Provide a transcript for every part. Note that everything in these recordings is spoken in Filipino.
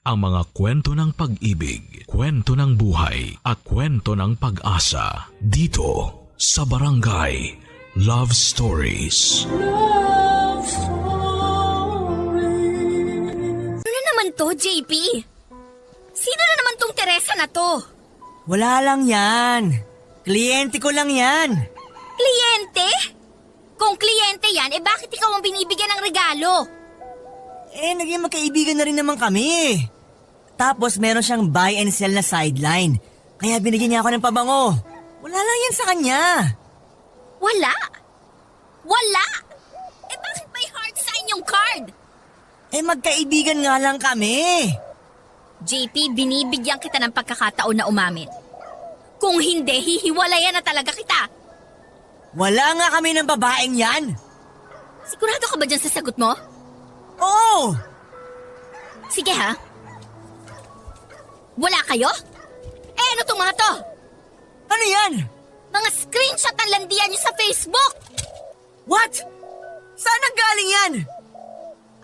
ang mga kwento ng pag-ibig, kwento ng buhay at kwento ng pag-asa dito sa Barangay Love Stories. Love Stories. Ano naman to, JP? Sino na naman tong Teresa na to? Wala lang yan. Kliyente ko lang yan. Kliyente? Kung kliyente yan, bakit ikaw ang binibigyan ng regalo? Naging magkaibigan na rin naman kami. Tapos meron siyang buy and sell na sideline. Kaya binigyan niya ako ng pabango. Wala lang yan sa kanya. Wala? Wala? Bakit may heart sign yung card? Magkaibigan nga lang kami. JP, binibigyan kita ng pagkakataon na umamin. Kung hindi, hihiwalayan na talaga kita. Wala nga kami ng babaeng yan. Sigurado ka ba dyan sa sagot mo? Oo! Sige ha. Wala kayo? Ano tong mga to? Ano yan? Mga screenshot ng landian niyo sa Facebook! What? Saan ang galing yan?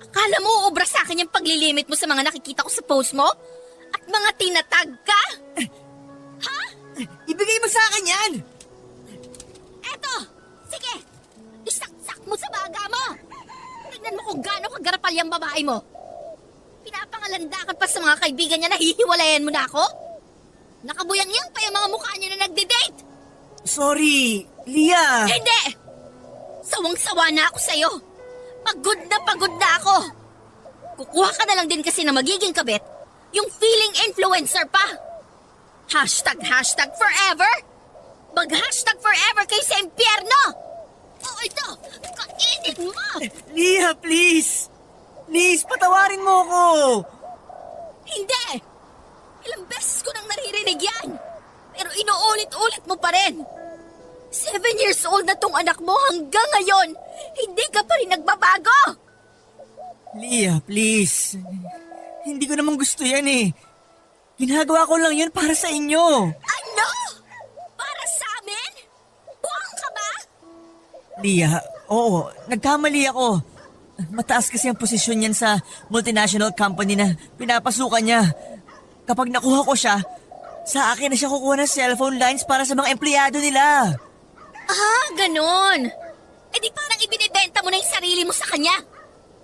Akala mo uubra sa akin yung paglilimit mo sa mga nakikita ko sa post mo? At mga tinatag ka? Ha? Ibigay mo sa akin yan! Eto! Sige! Isaksak mo sa baga mo! Tignan mo kung gaano kagarapal yung babae mo. Pinapangalandakan pa sa mga kaibigan niya na hihiwalayan mo na ako? Nakabuyang-yang pa yung mga mukha niyo na nagde-date! Sorry, Lia. Hindi! Sawang-sawa na ako sa'yo. Pagod na ako. Kukuha ka na lang din kasi na magiging kabit, yung feeling influencer pa. Hashtag forever? Mag-hashtag forever kayo sa impyerno! Oh, ito! Kainin mo! Lia, please. Please, patawarin mo ko. Hindi! Ilang beses ko nang naririnig yan. Pero inuulit-ulit mo pa rin. 7 years old na tong anak mo hanggang ngayon. Hindi ka pa rin nagbabago. Lia, please. Hindi ko naman gusto yan eh. Ginagawa ko lang yun para sa inyo. Ano? Para sa amin? Buwang ka ba? Lia, oo, nagkamali ako. Mataas kasi ang posisyon niyan sa multinational company na pinapasukan niya. Kapag nakuha ko siya, sa akin na siya kukuha ng cellphone lines para sa mga empleyado nila. Ah, ganun. Di parang ibinibenta mo na yung sarili mo sa kanya.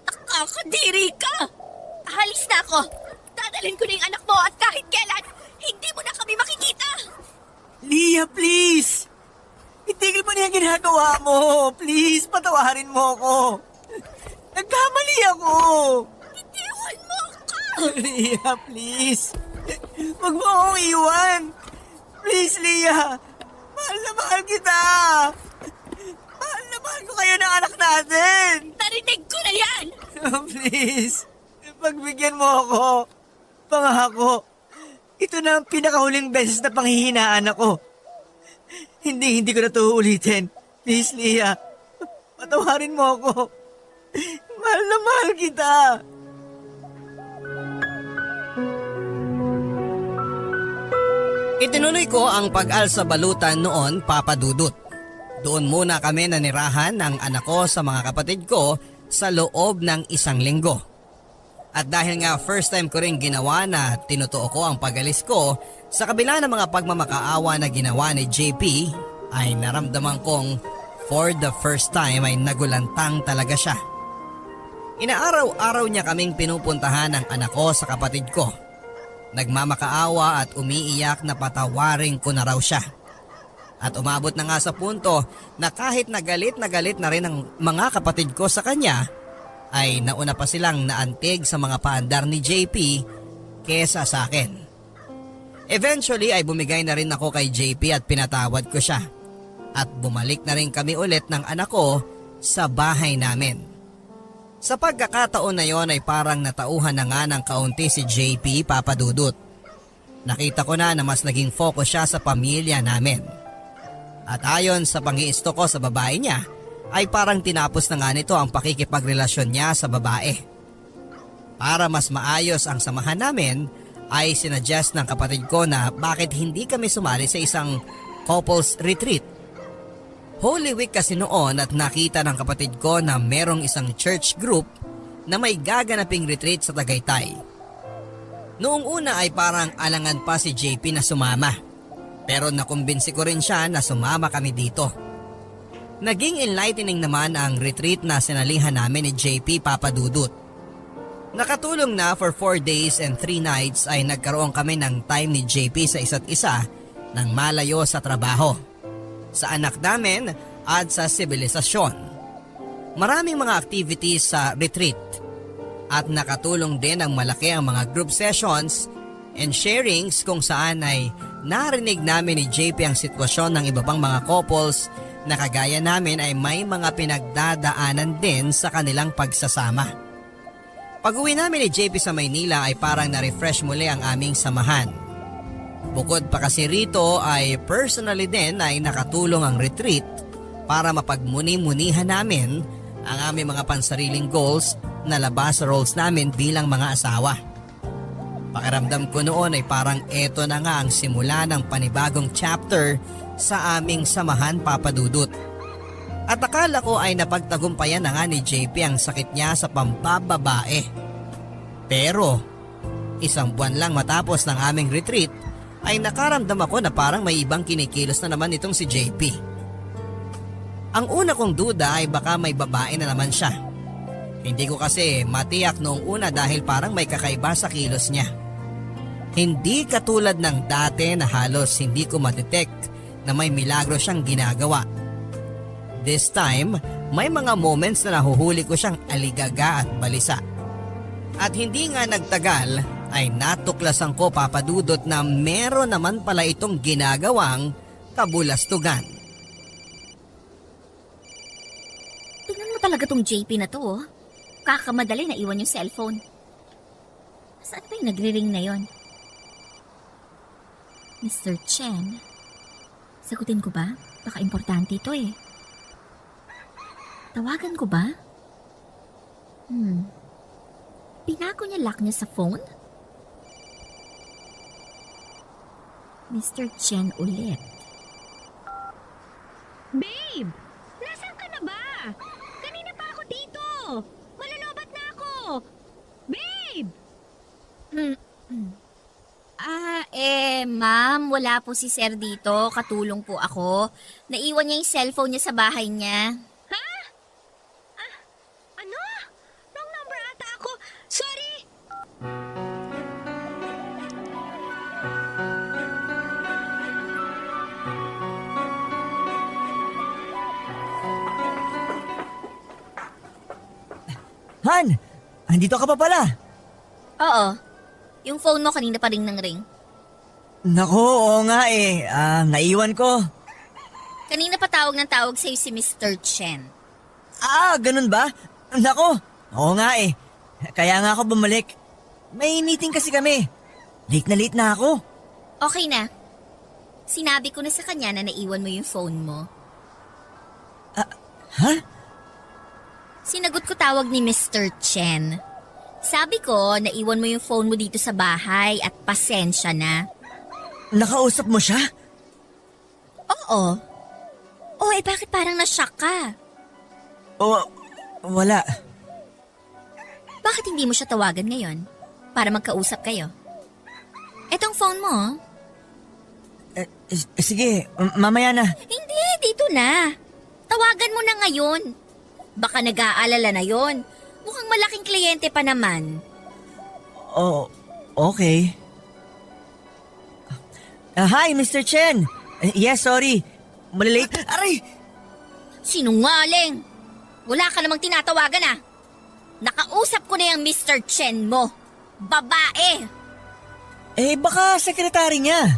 Nakakadiri ka. Halis na ako. Dadalhin ko na yung anak mo at kahit kailan, hindi mo na kami makikita. Lia, please. Itigil mo na yung ginagawa mo. Please, patawarin mo ako. Nagkamali ako. Itiwan mo ako. Lia, please. Huwag mo akong iwan. Please, Lia. Mahal na mahal kita. Mahal na mahal ko kayo ng anak natin. Narinig ko na yan. Please, pagbigyan mo ako. Pangako, ito na ang pinakahuling beses na panghihinaan ako. Hindi ko na ito ulitin. Please, Lia. Patawarin mo ako. Mahal na mahal kita. Itinuloy ko ang pag-alsa balutan noon, Papa Dudut. Doon muna kami nanirahan ng anak ko sa mga kapatid ko sa loob ng 1 linggo. At dahil nga first time ko rin ginawa na tinutuo ko ang pag-alis ko, sa kabila ng mga pagmamakaawa na ginawa ni JP, ay naramdaman kong for the first time ay nagulantang talaga siya. Inaaraw-araw niya kaming pinupuntahan ng anak ko sa kapatid ko. Nagmamakaawa at umiiyak na patawarin ko na raw siya. At umabot na nga sa punto na kahit na galit na rin ang mga kapatid ko sa kanya, ay nauna pa silang naantig sa mga paandar ni JP kesa sa akin. Eventually ay bumigay na rin ako kay JP at pinatawad ko siya. At bumalik na rin kami ulit ng anak ko sa bahay namin. Sa pagkakataon na yon ay parang natauhan na nga ng kaunti si JP, Papa Dudut. Nakita ko na mas naging focus siya sa pamilya namin. At ayon sa pang-iisto ko sa babae niya, ay parang tinapos na nga nito ang pakikipagrelasyon niya sa babae. Para mas maayos ang samahan namin, ay sinuggest ng kapatid ko na bakit hindi kami sumali sa isang couples retreat. Holy Week kasi noon at nakita ng kapatid ko na merong isang church group na may gaganaping retreat sa Tagaytay. Noong una ay parang alangan pa si JP na sumama. Pero nakumbinsi ko rin siya na sumama kami dito. Naging enlightening naman ang retreat na sinalihan namin ni JP Papadudut. Nakatulong na for 4 days and 3 nights ay nagkaroon kami ng time ni JP sa isa't isa nang malayo sa trabaho, sa anak namin at sa sibilisasyon. Maraming mga activities sa retreat at nakatulong din ang malaki ang mga group sessions and sharings kung saan ay narinig namin ni JP ang sitwasyon ng iba pang mga couples na kagaya namin ay may mga pinagdadaanan din sa kanilang pagsasama. Pag-uwi namin ni JP sa Maynila ay parang na-refresh muli ang aming samahan. Bukod pa kasi rito ay personally din ay nakatulong ang retreat para mapagmuni-munihan namin ang aming mga pansariling goals na labas sa roles namin bilang mga asawa. Pakiramdam ko noon ay parang eto na nga ang simula ng panibagong chapter sa aming samahan, Papadudut. At akala ko ay napagtagumpayan na nga ni JP ang sakit niya sa pampababae. Pero 1 buwan lang matapos ng aming retreat ay nakaramdam ako na parang may ibang kinikilos na naman itong si JP. Ang una kong duda ay baka may babae na naman siya. Hindi ko kasi matiyak noong una dahil parang may kakaiba sa kilos niya. Hindi katulad ng dati na halos hindi ko madetect na may milagro siyang ginagawa. This time, may mga moments na nahuhuli ko siyang aligaga at balisa. At hindi nga nagtagal ay natuklasan ko, Papadudot, na meron naman pala itong ginagawang kabulastugan. Tingnan mo talaga tong JP na to, oh. Kakamadali na iwan yung cellphone. Saan ba yung nagre-ring na yon? Mr. Chen? Sagutin ko ba? Baka importante ito eh. Tawagan ko ba? Pinago niya lock niya sa phone? Mr. Chen ulit. Babe! Nasaan ka na ba? Kanina pa ako dito! Malulubat na ako! Babe! Ma'am, wala po si Sir dito. Katulong po ako. Naiwan niya yung cellphone niya sa bahay niya. Ha? Ano? Wrong number ata ako. Sorry! Han! Andito ka pa pala! Oo. Yung phone mo kanina pa ring nang ring. Naku, oo nga eh. Naiwan ko. Kanina pa tawag ng tawag sa'yo si Mr. Chen. Ganun ba? Naku, oo nga eh. Kaya nga ako bumalik. May meeting kasi kami. Late na ako. Okay na. Sinabi ko na sa kanya na naiwan mo yung phone mo. Ha? Sinagot ko tawag ni Mr. Chen. Sabi ko, naiwan mo yung phone mo dito sa bahay at pasensya na. Nakausap mo siya? Oo. Bakit parang na-shock ka? Wala. Bakit hindi mo siya tawagan ngayon? Para magkausap kayo. Etong phone mo. Sige, mamaya na. Hindi, dito na. Tawagan mo na ngayon. Baka nag-aalala na yon. Mukhang malaking kliyente pa naman. Okay. Hi, Mr. Chen. Yes, sorry. Malilate. Aray! Sinungaling! Wala ka namang tinatawagan ah. Nakausap ko na yung Mr. Chen mo. Babae! Baka sekretary niya.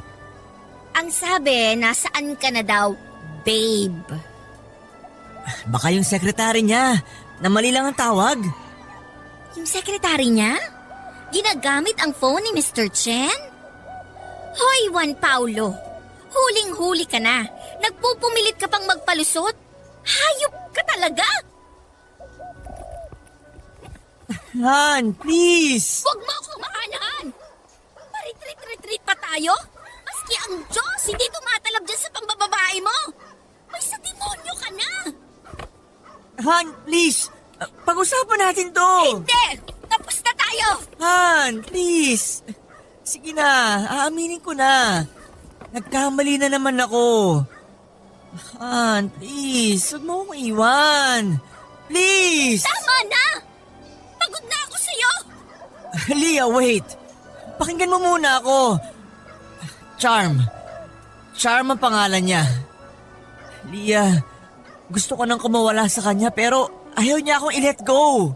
Ang sabi, nasaan ka na daw, babe? Baka yung sekretary niya, na mali lang ang tawag. Yung sekretary niya? Ginagamit ang phone ni Mr. Chen? Hoy, Juan Paulo! Huling-huli ka na. Nagpupumilit ka pang magpalusot. Hayop ka talaga! Han, please! Huwag mo akong maanahan! Paritrit-retreat pa tayo? Maski ang Diyos hindi tumatalab dyan sa pambababae mo! May sa demonyo ka na! Han, please! Pag-usapan natin to! Hindi! Tapos na tayo! Han, please! Sige na, aaminin ko na. Nagkamali na naman ako. Han, please, huwag mo akong iwan. Please! Tama na! Pagod na ako sa'yo! Leah, wait. Pakinggan mo muna ako. Charm. Charm ang pangalan niya. Leah, gusto ko nang kumawala sa kanya pero ayaw niya akong i-let go.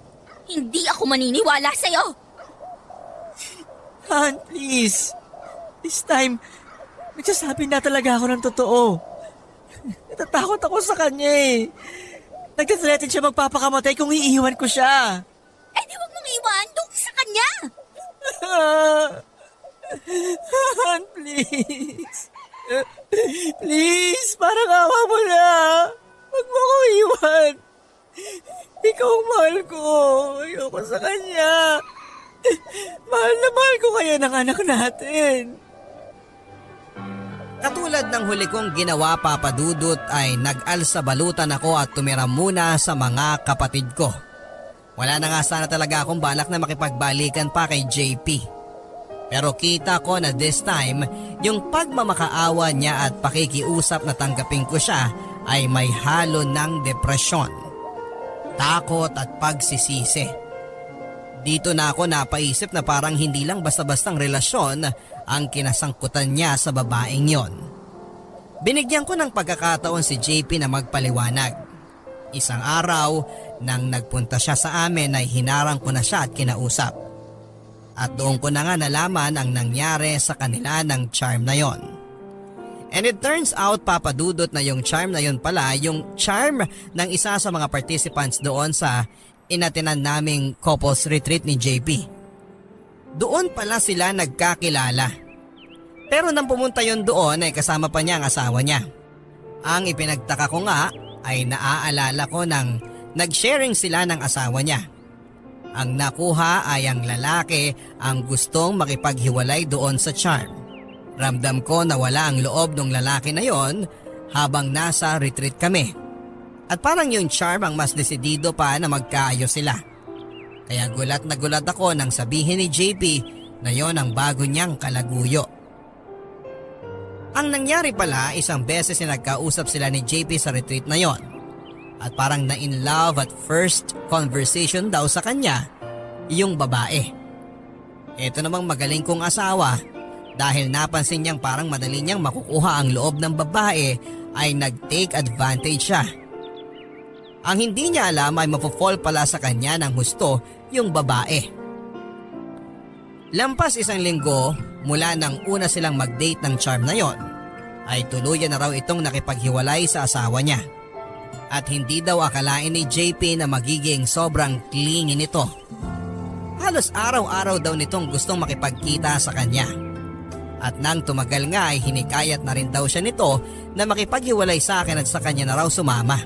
Hindi ako maniniwala sa'yo! Han, please. This time, nagsasabi na talaga ako ng totoo. Natatakot ako sa kanya eh. Nagtathreaten siya magpapakamatay kung iiwan ko siya. Eh di wag mong iwan doon sa kanya! Han, please. Please, parang awa mo na. Huwag mo ko iwan. Ikaw ang mahal ko. Ayoko sa kanya. Mahal na mahal ko kayo ng anak natin. Katulad ng huli kong ginawa, Papa Dudut, ay nag-alsa balutan ako at tumira muna sa mga kapatid ko. Wala na nga sana talaga akong balak na makipagbalikan pa kay JP. Pero kita ko na this time, yung pagmamakaawa niya at pakikiusap na tanggapin ko siya ay may halo ng depresyon, takot at pagsisisi. Dito na ako napaisip na parang hindi lang basta-bastang relasyon ang kinasangkutan niya sa babaeng yon. Binigyan ko ng pagkakataon si JP na magpaliwanag. Isang araw, nang nagpunta siya sa amin ay hinarang ko na siya at kinausap. At doon ko na nga nalaman ang nangyari sa kanila ng charm na yon. And it turns out, Papa Dudut, na yung charm na yon pala, yung charm ng isa sa mga participants doon sa inatinan naming couples retreat ni JP. Doon pala sila nagkakilala. Pero nang pumunta yon doon ay kasama pa niya ang asawa niya. Ang ipinagtaka ko nga ay naaalala ko nang nag-sharing sila ng asawa niya. Ang nakuha ay ang lalaki ang gustong makipaghiwalay doon sa charm. Ramdam ko na wala ang loob ng lalaki na yon habang nasa retreat kami. At parang yung charm ang mas desidido pa na magkaayos sila. Kaya gulat na gulat ako nang sabihin ni JP na yon ang bago niyang kalaguyo. Ang nangyari pala, isang beses na nagkausap sila ni JP sa retreat na yon. At parang na-in love at first conversation daw sa kanya yung babae. Ito namang magaling kong asawa, dahil napansin niyang parang madali niyang makukuha ang loob ng babae ay nag-take advantage siya. Ang hindi niya alam ay mapofall pala sa kanya ng husto yung babae. Lampas isang linggo mula nang una silang mag-date ng charm na yon, ay tuluyan na raw itong nakipaghiwalay sa asawa niya. At hindi daw akalain ni JP na magiging sobrang clingy nito. Halos araw-araw daw nitong gustong makipagkita sa kanya. At nang tumagal nga ay hinikayat na rin daw siya nito na makipaghiwalay sa akin at sa kanya na raw sumama.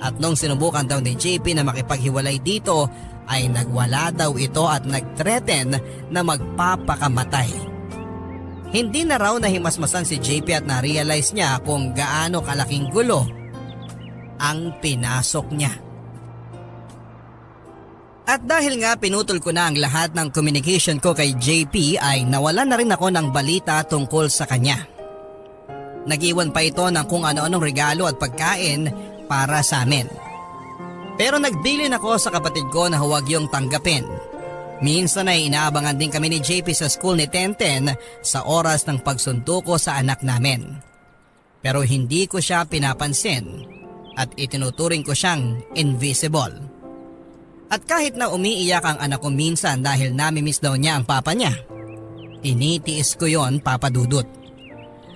At nung sinubukan daw ni JP na makipaghiwalay dito ay nagwala daw ito at nag-threaten na magpapakamatay. Hindi na raw nahimasmasan si JP at na-realize niya kung gaano kalaking gulo ang pinasok niya. At dahil nga pinutol ko na ang lahat ng communication ko kay JP ay nawalan na rin ako ng balita tungkol sa kanya. Nag-iwan pa ito ng kung ano-anong regalo at pagkain para sa amin. Pero nagbilin ako sa kapatid ko na huwag yung tanggapin. Minsan ay inaabangan din kami ni JP sa school ni Tenten sa oras ng pagsuntuko sa anak namin. Pero hindi ko siya pinapansin at itinuturing ko siyang invisible. At kahit na umiiyak ang anak ko minsan dahil namimiss daw niya ang papa niya, tinitiis ko yon, Papa Dudut.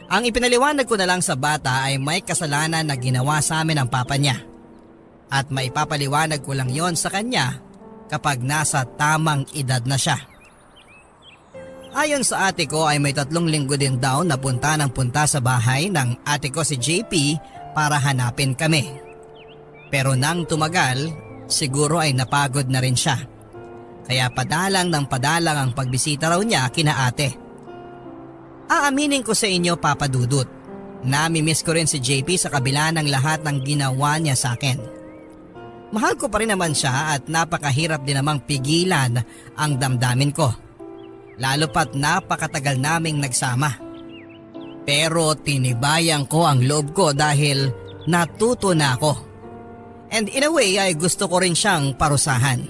Ang ipinaliwanag ko na lang sa bata ay may kasalanan na ginawa sa amin ang papa niya. At maipapaliwanag ko lang yon sa kanya kapag nasa tamang edad na siya. Ayon sa ate ko ay may 3 linggo din daw na punta sa bahay ng ate ko si JP para hanapin kami. Pero nang tumagal, siguro ay napagod na rin siya. Kaya padalang ang pagbisita raw niya kina ate. Aaminin ko sa inyo, Papa Dudut, namimiss ko rin si JP sa kabila ng lahat ng ginawa niya sa akin. Mahal ko pa rin naman siya at napakahirap din namang pigilan ang damdamin ko. lalo pat napakatagal naming nagsama. Pero tinibayan ko ang loob ko dahil natuto na ako. And in a way ay gusto ko rin siyang parusahan.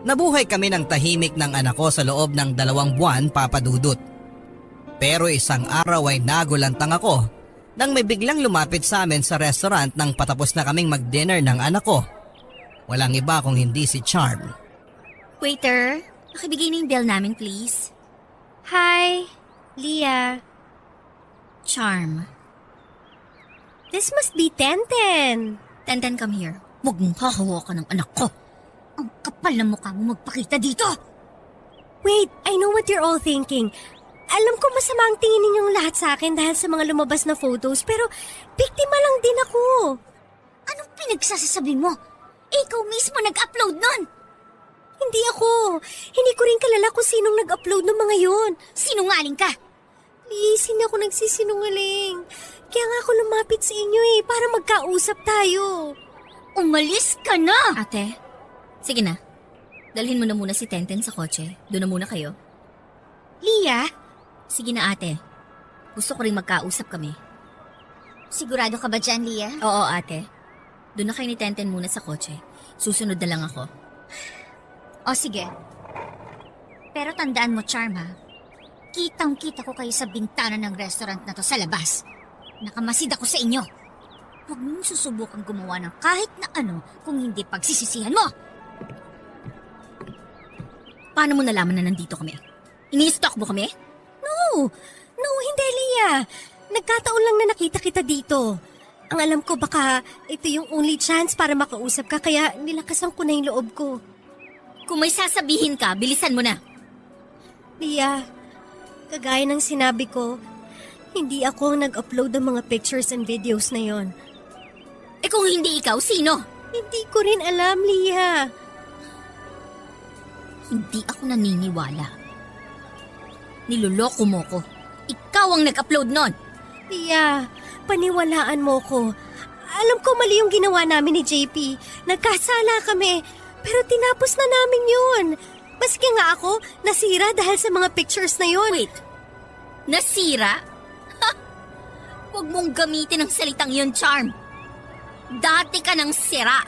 Nabuhay kami ng tahimik ng anak ko sa loob ng 2 buwan, Papa Dudut. Pero isang araw ay nagulantang ako nang may biglang lumapit sa amin sa restaurant nang patapos na kaming mag-dinner ng anak ko. Walang iba kung hindi si Charm. Waiter, pakibigay na yung bill namin please. Hi, Leah. Charm. This must be Tenten. Tenten, come here. Huwag mong hahawakan ng anak ko. Ang kapal na mukha mo magpakita dito. Wait, I know what you're all thinking. Alam ko masama ang tingin ninyong lahat sa akin dahil sa mga lumabas na photos, pero biktima lang din ako. Anong pinagsasasabi mo? Ikaw mismo nag-upload nun. Hindi ako. Hindi ko rin kalala kung sinong nag-upload ng mga yun. Sinungaling ka. Please, hindi ako nagsisinungaling. Kaya nga ako lumapit sa inyo para magkausap tayo. Umalis ka na! Ate, sige na. Dalhin mo na muna si Tenten sa kotse. Doon na muna kayo. Leah? Sige na ate. Gusto ko rin magkausap kami. Sigurado ka ba dyan, Leah? Oo ate. Doon na kayo ni Tenten muna sa kotse. Susunod na lang ako. O sige. Pero tandaan mo, Charm, ha? Kitang-kita ko kayo sa bintana ng restaurant na to sa labas. Nakamasid ako sa inyo. Huwag mong susubukang gumawa ng kahit na ano kung hindi pagsisisihan mo. Paano mo nalaman na nandito kami? Ini-stalk mo kami? No, hindi, Leah. Nagkataon lang na nakita kita dito. Ang alam ko baka ito yung only chance para makausap ka kaya nilakasan ko na yung loob ko. Kung may sasabihin ka, bilisan mo na. Leah, kagaya ng sinabi ko, hindi ako ang nag-upload ng mga pictures and videos na yon. Eh kung hindi ikaw, sino? Hindi ko rin alam, Leah. Hindi ako naniniwala. Niloloko mo ko. Ikaw ang nag-upload nun. Leah, paniwalaan mo ko. Alam ko mali yung ginawa namin ni JP. Nagkasala kami, pero tinapos na namin yun. Maski nga ako, nasira dahil sa mga pictures na yun. Wait, nasira? Ha! Huwag mong gamitin ang salitang yun, Charm. Dati ka nang sira.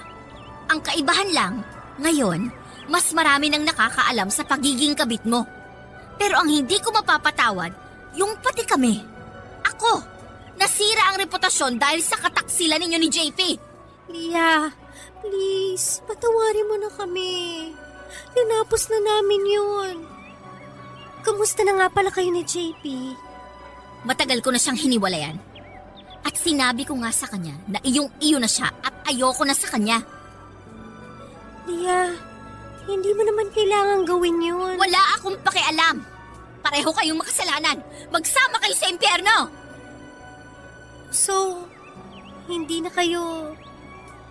Ang kaibahan lang, ngayon, mas marami nang nakakaalam sa pagiging kabit mo. Pero ang hindi ko mapapatawad, yung pati kami. Ako, nasira ang reputasyon dahil sa kataksilan ninyo ni JP. Leah, please, patawarin mo na kami. Tinapos na namin yun. Kamusta na nga pala kayo ni JP? Matagal ko na siyang hiniwalayan. At sinabi ko nga sa kanya na iyong-iyo na siya at ayoko na sa kanya. Leah, hindi mo naman kailangan gawin yun. Wala akong pakialam. Pareho kayong makasalanan. Magsama kayo sa impyerno. So, hindi na kayo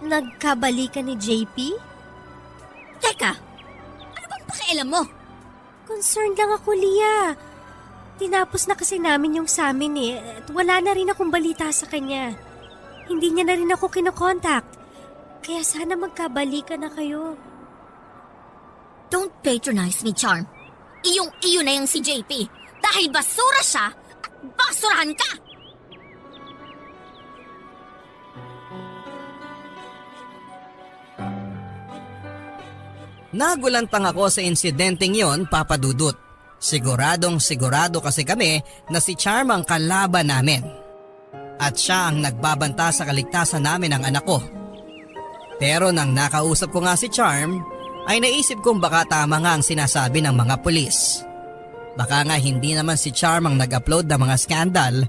nagkabalikan ni JP? Teka, ano bang pakialam mo? Concerned lang ako, Leah. Tinapos na kasi namin yung sa amin at wala na rin akong balita sa kanya. Hindi niya na rin ako kinokontak. Kaya sana magkabalikan na kayo. Don't patronize me, Charm. Iyong-iyo na yung si JP. Dahil basura siya at basurahan ka! Nagulantang ako sa insidenteng yon, Papa Dudut. Sigurado kasi kami na si Charm ang kalaban namin. At siya ang nagbabanta sa kaligtasan namin ng anak ko. Pero nang nakausap ko nga si Charm, ay naisip kong baka tama nga ang sinasabi ng mga pulis. Baka nga hindi naman si Charm ang nag-upload ng mga skandal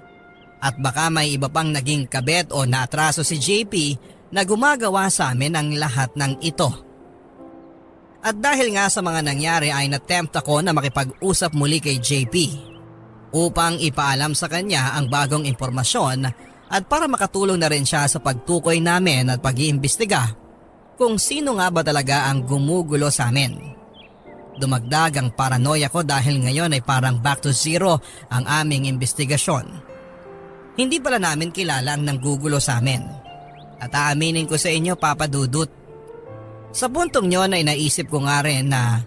at baka may iba pang naging kabet o naatraso si JP na gumagawa sa amin ang lahat ng ito. At dahil nga sa mga nangyari ay natempt ako na makipag-usap muli kay JP upang ipaalam sa kanya ang bagong impormasyon at para makatulong na rin siya sa pagtukoy namin at pag-iimbestiga kung sino nga ba talaga ang gumugulo sa amin. Dumagdag ang paranoia ko dahil ngayon ay parang back to zero ang aming investigasyon. Hindi pala namin kilala ang nanggugulo sa amin. At aaminin ko sa inyo, Papa Dudut, sa puntong yon ay naisip ko nga rin na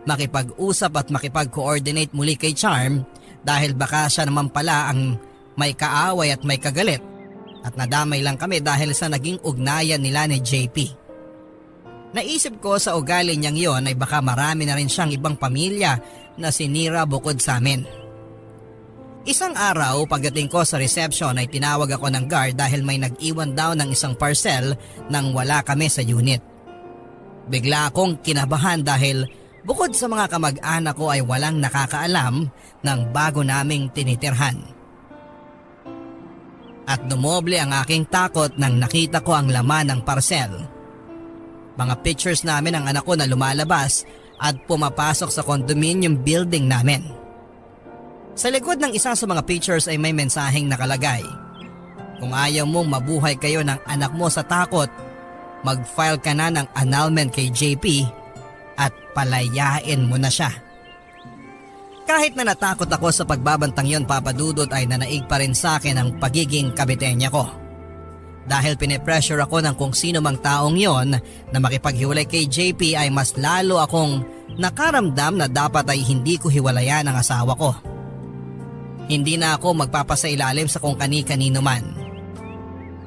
makipag-usap at makipag-coordinate muli kay Charm dahil baka siya naman pala ang may kaaway at may kagalit at nadamay lang kami dahil sa naging ugnayan nila ni JP. Naisip ko sa ugali niyang yon ay baka marami na rin siyang ibang pamilya na sinira bukod sa amin. Isang araw pagdating ko sa reception ay tinawag ako ng guard dahil may nag-iwan daw ng isang parcel nang wala kami sa unit. Bigla akong kinabahan dahil bukod sa mga kamag-anak ko ay walang nakakaalam ng bago naming tinitirhan. At dumoble ang aking takot nang nakita ko ang laman ng parcel. Mga pictures namin ng anak ko na lumalabas at pumapasok sa condominium building namin. Sa likod ng isa sa mga pictures ay may mensaheng nakalagay. Kung ayaw mong mabuhay kayo ng anak mo sa takot, mag-file ka na ng annulment kay JP at palayain mo na siya. Kahit na natakot ako sa pagbabantang yon, Papa Dudut, ay nanaig pa rin sa akin ang pagiging kabitenya ko. Dahil pinipressure ako ng kung sino mang taong yon na makipaghiwalay kay JP ay mas lalo akong nakaramdam na dapat ay hindi ko hiwalayan ang asawa ko. Hindi na ako magpapasailalim sa kung kani-kanino man.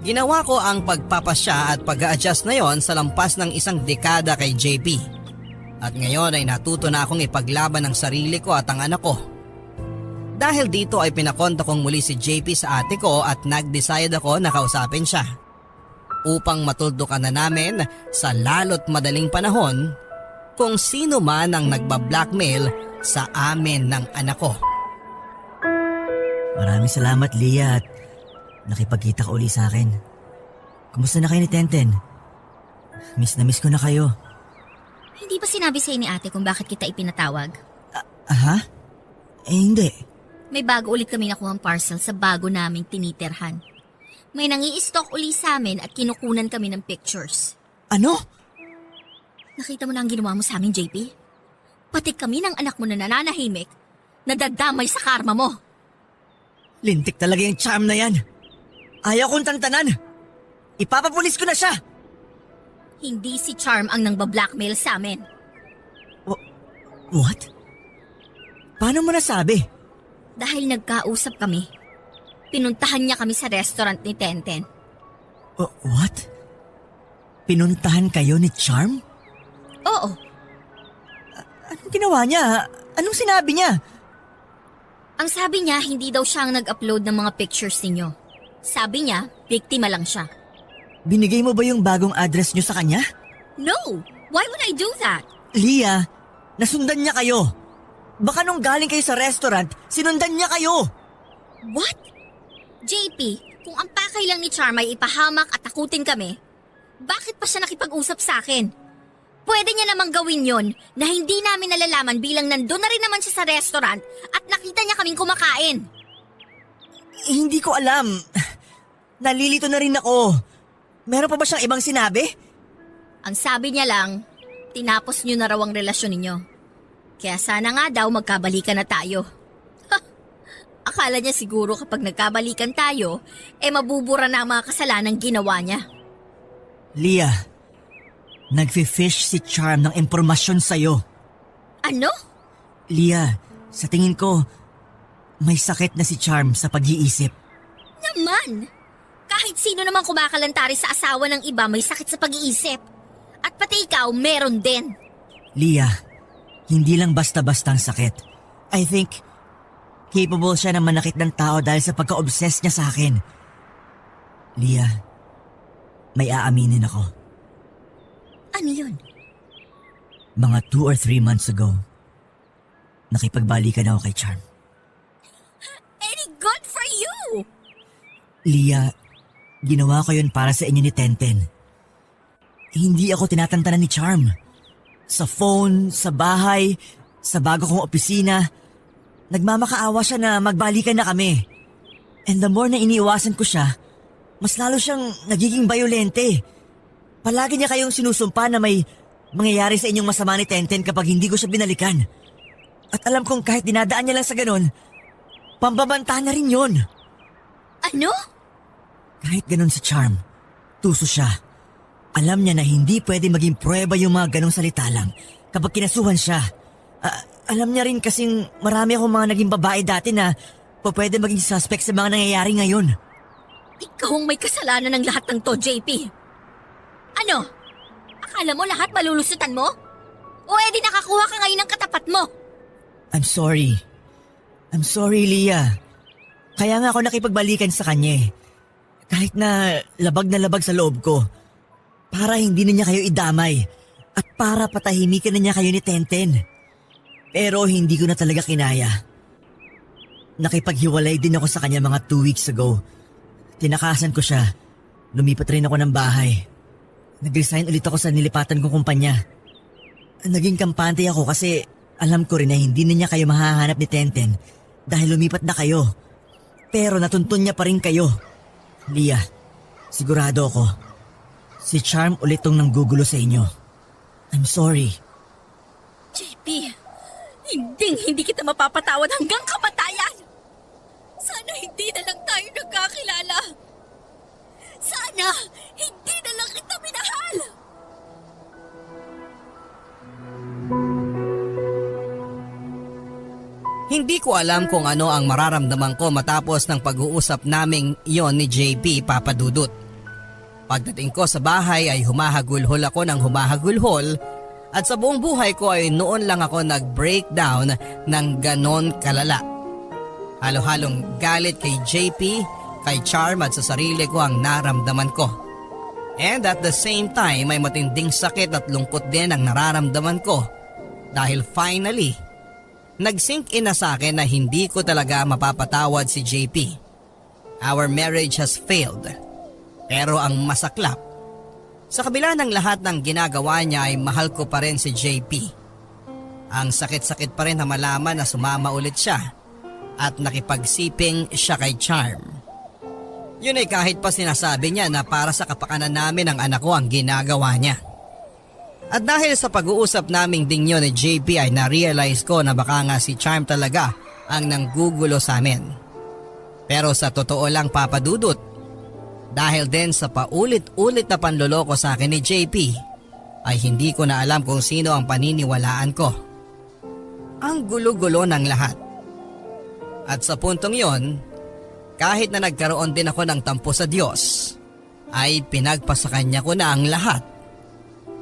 Ginawa ko ang pagpapasya at pag-a-adjust na yon sa lampas ng isang dekada kay JP. At ngayon ay natuto na akong ipaglaban ang sarili ko at ang anak ko. Dahil dito ay pinakonta kong muli si JP sa ate ko at nag-decide ako na kausapin siya. Upang matuldukan na namin sa lalo't madaling panahon kung sino man ang nagbablackmail sa amin ng anak ko. Maraming salamat, Leah, at nakipagkita ka uli sa akin. Kumusta na kayo ni Tenten? Miss na miss ko na kayo. Hindi ba sinabi sa'yo ni ate kung bakit kita ipinatawag? Ha? Hindi. May bago ulit kami nakuhang parcel sa bago naming tinitirhan. May nangi-stock uli sa amin at kinukunan kami ng pictures. Ano? Nakita mo na ang ginawa mo sa amin, JP? Pati kami ng anak mo na nananahimik, nadadamay sa karma mo. Lintik talaga yung Charm na yan. Ayaw kong tantanan. Ipapapulis ko na siya. Hindi si Charm ang nangbablackmail sa amin. What? Paano mo nasabi? Dahil nagkausap kami. Pinuntahan niya kami sa restaurant ni Tenten. What? Pinuntahan kayo ni Charm? Oo, Anong ginawa niya? Anong sinabi niya? ang sabi niya hindi daw siya ang nag-upload ng mga pictures ninyo. Sabi niya, biktima lang siya. Binigay mo ba yung bagong address niyo sa kanya? No! Why would I do that? Leah, nasundan niya kayo. Baka nung galing kayo sa restaurant, sinundan niya kayo. What? JP, kung ang pakay lang ni Charm ay ipahamak at takutin kami, bakit pa siya nakipag-usap sa akin? Pwede niya namang gawin yon na hindi namin nalalaman bilang nandun na rin naman siya sa restaurant at nakita niya kaming kumakain. Hindi ko alam. Nalilito na rin ako. Meron pa ba siyang ibang sinabi? Ang sabi niya lang, tinapos niyo na raw ang relasyon ninyo. Kaya sana nga daw magkabalikan na tayo. Akala niya siguro kapag nagkabalikan tayo, mabubura na ang mga kasalanang ginawa niya. Leah, nagfi-fish si Charm ng impormasyon sa'yo. Ano? Leah, sa tingin ko, may sakit na si Charm sa pag-iisip. Naman! Kahit sino naman kumakalantari sa asawa ng iba may sakit sa pag-iisip. At pati ikaw, meron din. Leah, hindi lang basta-basta ang sakit. I think, capable siya na manakit ng tao dahil sa pagka-obsess niya sa akin. Leah, may aaminin ako. Ano yun? Mga 2 or 3 months ago, nakipagbalikan ako kay Charm. Any good for you! Leah, ginawa ko yun para sa inyo ni Tenten. Hindi ako tinatantanan ni Charm. Sa phone, sa bahay, sa bago kong opisina, nagmamakaawa siya na magbalikan na kami. And the more na iniiwasan ko siya, mas lalo siyang nagiging bayolente. Palagi niya kayong sinusumpa na may mangyayari sa inyong masama ni Tenten kapag hindi ko siya binalikan. At alam kong kahit dinadaan niya lang sa ganun, pambabanta na rin yun. Ano? Kahit ganun si Charm, tuso siya. Alam niya na hindi pwede maging pruweba yung mga ganong salita lang kapag kinasuhan siya. Alam niya rin kasing marami akong mga naging babae dati na pwede maging suspect sa mga nangyayari ngayon. Ikaw ang may kasalanan ng lahat ng to, JP. Ano? Akala mo lahat malulusutan mo? O edi nakakuha ka ngayon ng katapat mo? I'm sorry. I'm sorry, Leah. Kaya nga ako nakipagbalikan sa kanya eh. Kahit na labag sa loob ko. Para hindi na niya kayo idamay. At para patahimikan na niya kayo ni Tenten. Pero hindi ko na talaga kinaya. Nakipaghiwalay din ako sa kanya mga 2 weeks ago. Tinakasan ko siya. Lumipat rin ako ng bahay. Nag-resign ulit ako sa nilipatan kong kumpanya. Naging kampante ako kasi alam ko rin na hindi na niya kayo mahahanap ni Tenten dahil lumipat na kayo. Pero natuntun niya pa rin kayo. Leah, sigurado ako. Si Charm ulit tong nanggugulo sa inyo. I'm sorry. JP, hindi kita mapapatawad hanggang kamatayan. Sana hindi na lang tayo nagkakilala. Sana hindi na lang kita minahal. Hindi ko alam kung ano ang mararamdaman ko matapos ng pag-uusap naming iyon ni JP, Papa Dudut. Pagdating ko sa bahay ay humahagulhol ako ng humahagulhol at sa buong buhay ko ay noon lang ako nag-breakdown ng ganon kalala. Halo-halong galit kay JP, kay Charm at sa sarili ko ang naramdaman ko. And at the same time ay matinding sakit at lungkot din ang nararamdaman ko dahil finally, nag-sink in na sa akin na hindi ko talaga mapapatawad si JP. Our marriage has failed. Pero ang masaklap, sa kabila ng lahat ng ginagawa niya ay mahal ko pa rin si JP. Ang sakit-sakit pa rin na malaman na sumama ulit siya at nakipagsiping siya kay Charm. Yun ay kahit pa sinasabi niya na para sa kapakanan namin ang anak ko ang ginagawa niya. At dahil sa pag-uusap naming ding yun ni JP ay na-realize ko na baka nga si Charm talaga ang nanggugulo sa amin. Pero sa totoo lang, Papa Dudut, dahil din sa paulit-ulit na panloloko sa akin ni JP, ay hindi ko na alam kung sino ang paniniwalaan ko. Ang gulo-gulo ng lahat. At sa puntong yon, kahit na nagkaroon din ako ng tampo sa Diyos, ay pinagpasakanya ko na ang lahat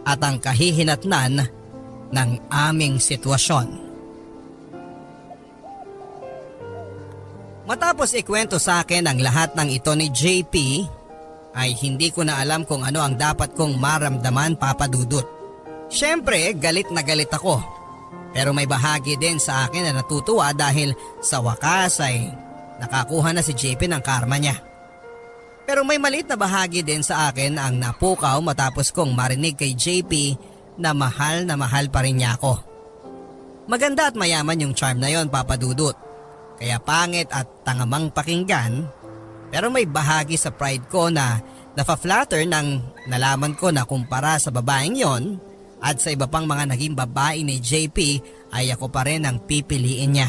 at ang kahihinatnan ng aming sitwasyon. Matapos ikwento sa akin ang lahat ng ito ni JP, ay hindi ko na alam kung ano ang dapat kong maramdaman, Papa Dudut. Siyempre, galit na galit ako. Pero may bahagi din sa akin na natutuwa dahil sa wakas ay nakakuha na si JP ng karma niya. Pero may maliit na bahagi din sa akin ang napukaw matapos kong marinig kay JP na mahal pa rin niya ako. Maganda at mayaman yung Charm na yon, Papa Dudut. Kaya pangit at tangamang pakinggan, pero may bahagi sa pride ko na nafa-flatter nang nalaman ko na kumpara sa babaeng yon at sa iba pang mga naging babae ni JP ay ako pa rin ang pipiliin niya.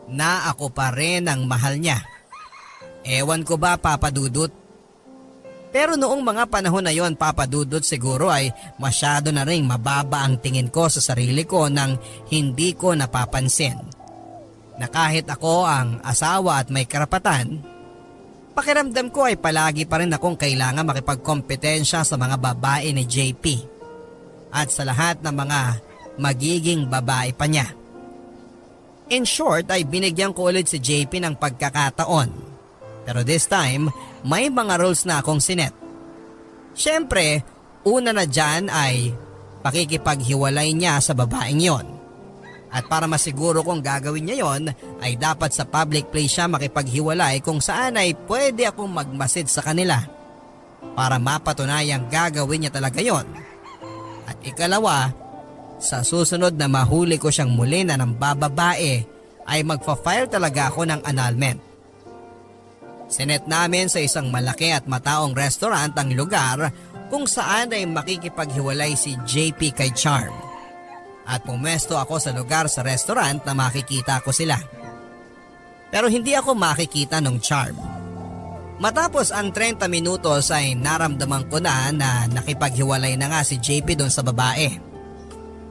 Na ako pa rin ang mahal niya. Ewan ko ba, Papa Dudut? Pero noong mga panahon na yon, Papa Dudut, siguro ay masyado na rin mababa ang tingin ko sa sarili ko nang hindi ko napapansin na kahit ako ang asawa at may karapatan, pakiramdam ko ay palagi pa rin akong kailangan makipagkompetensya sa mga babae ni JP at sa lahat ng mga magiging babae pa niya. In short ay binigyan ko ulit si JP ng pagkakataon, pero this time may mga rules na akong sinet. Siyempre, una na dyan ay pakikipaghiwalay niya sa babaeng yon. At para masiguro kong gagawin niya yon, ay dapat sa public place siya makipaghiwalay kung saan ay pwede akong magmasid sa kanila para mapatunayang gagawin niya talaga yon. At ikalawa, sa susunod na mahuli ko siyang muli na ng bababae ay magpa-file talaga ako ng annulment. Sinet namin sa isang malaki at mataong restaurant ang lugar kung saan ay makikipaghiwalay si JP kay Charm. At pumwesto ako sa lugar sa restaurant na makikita ko sila. Pero hindi ako makikita ng Charm. Matapos ang 30 minutos ay naramdaman ko na nakipaghiwalay na nga si JP doon sa babae.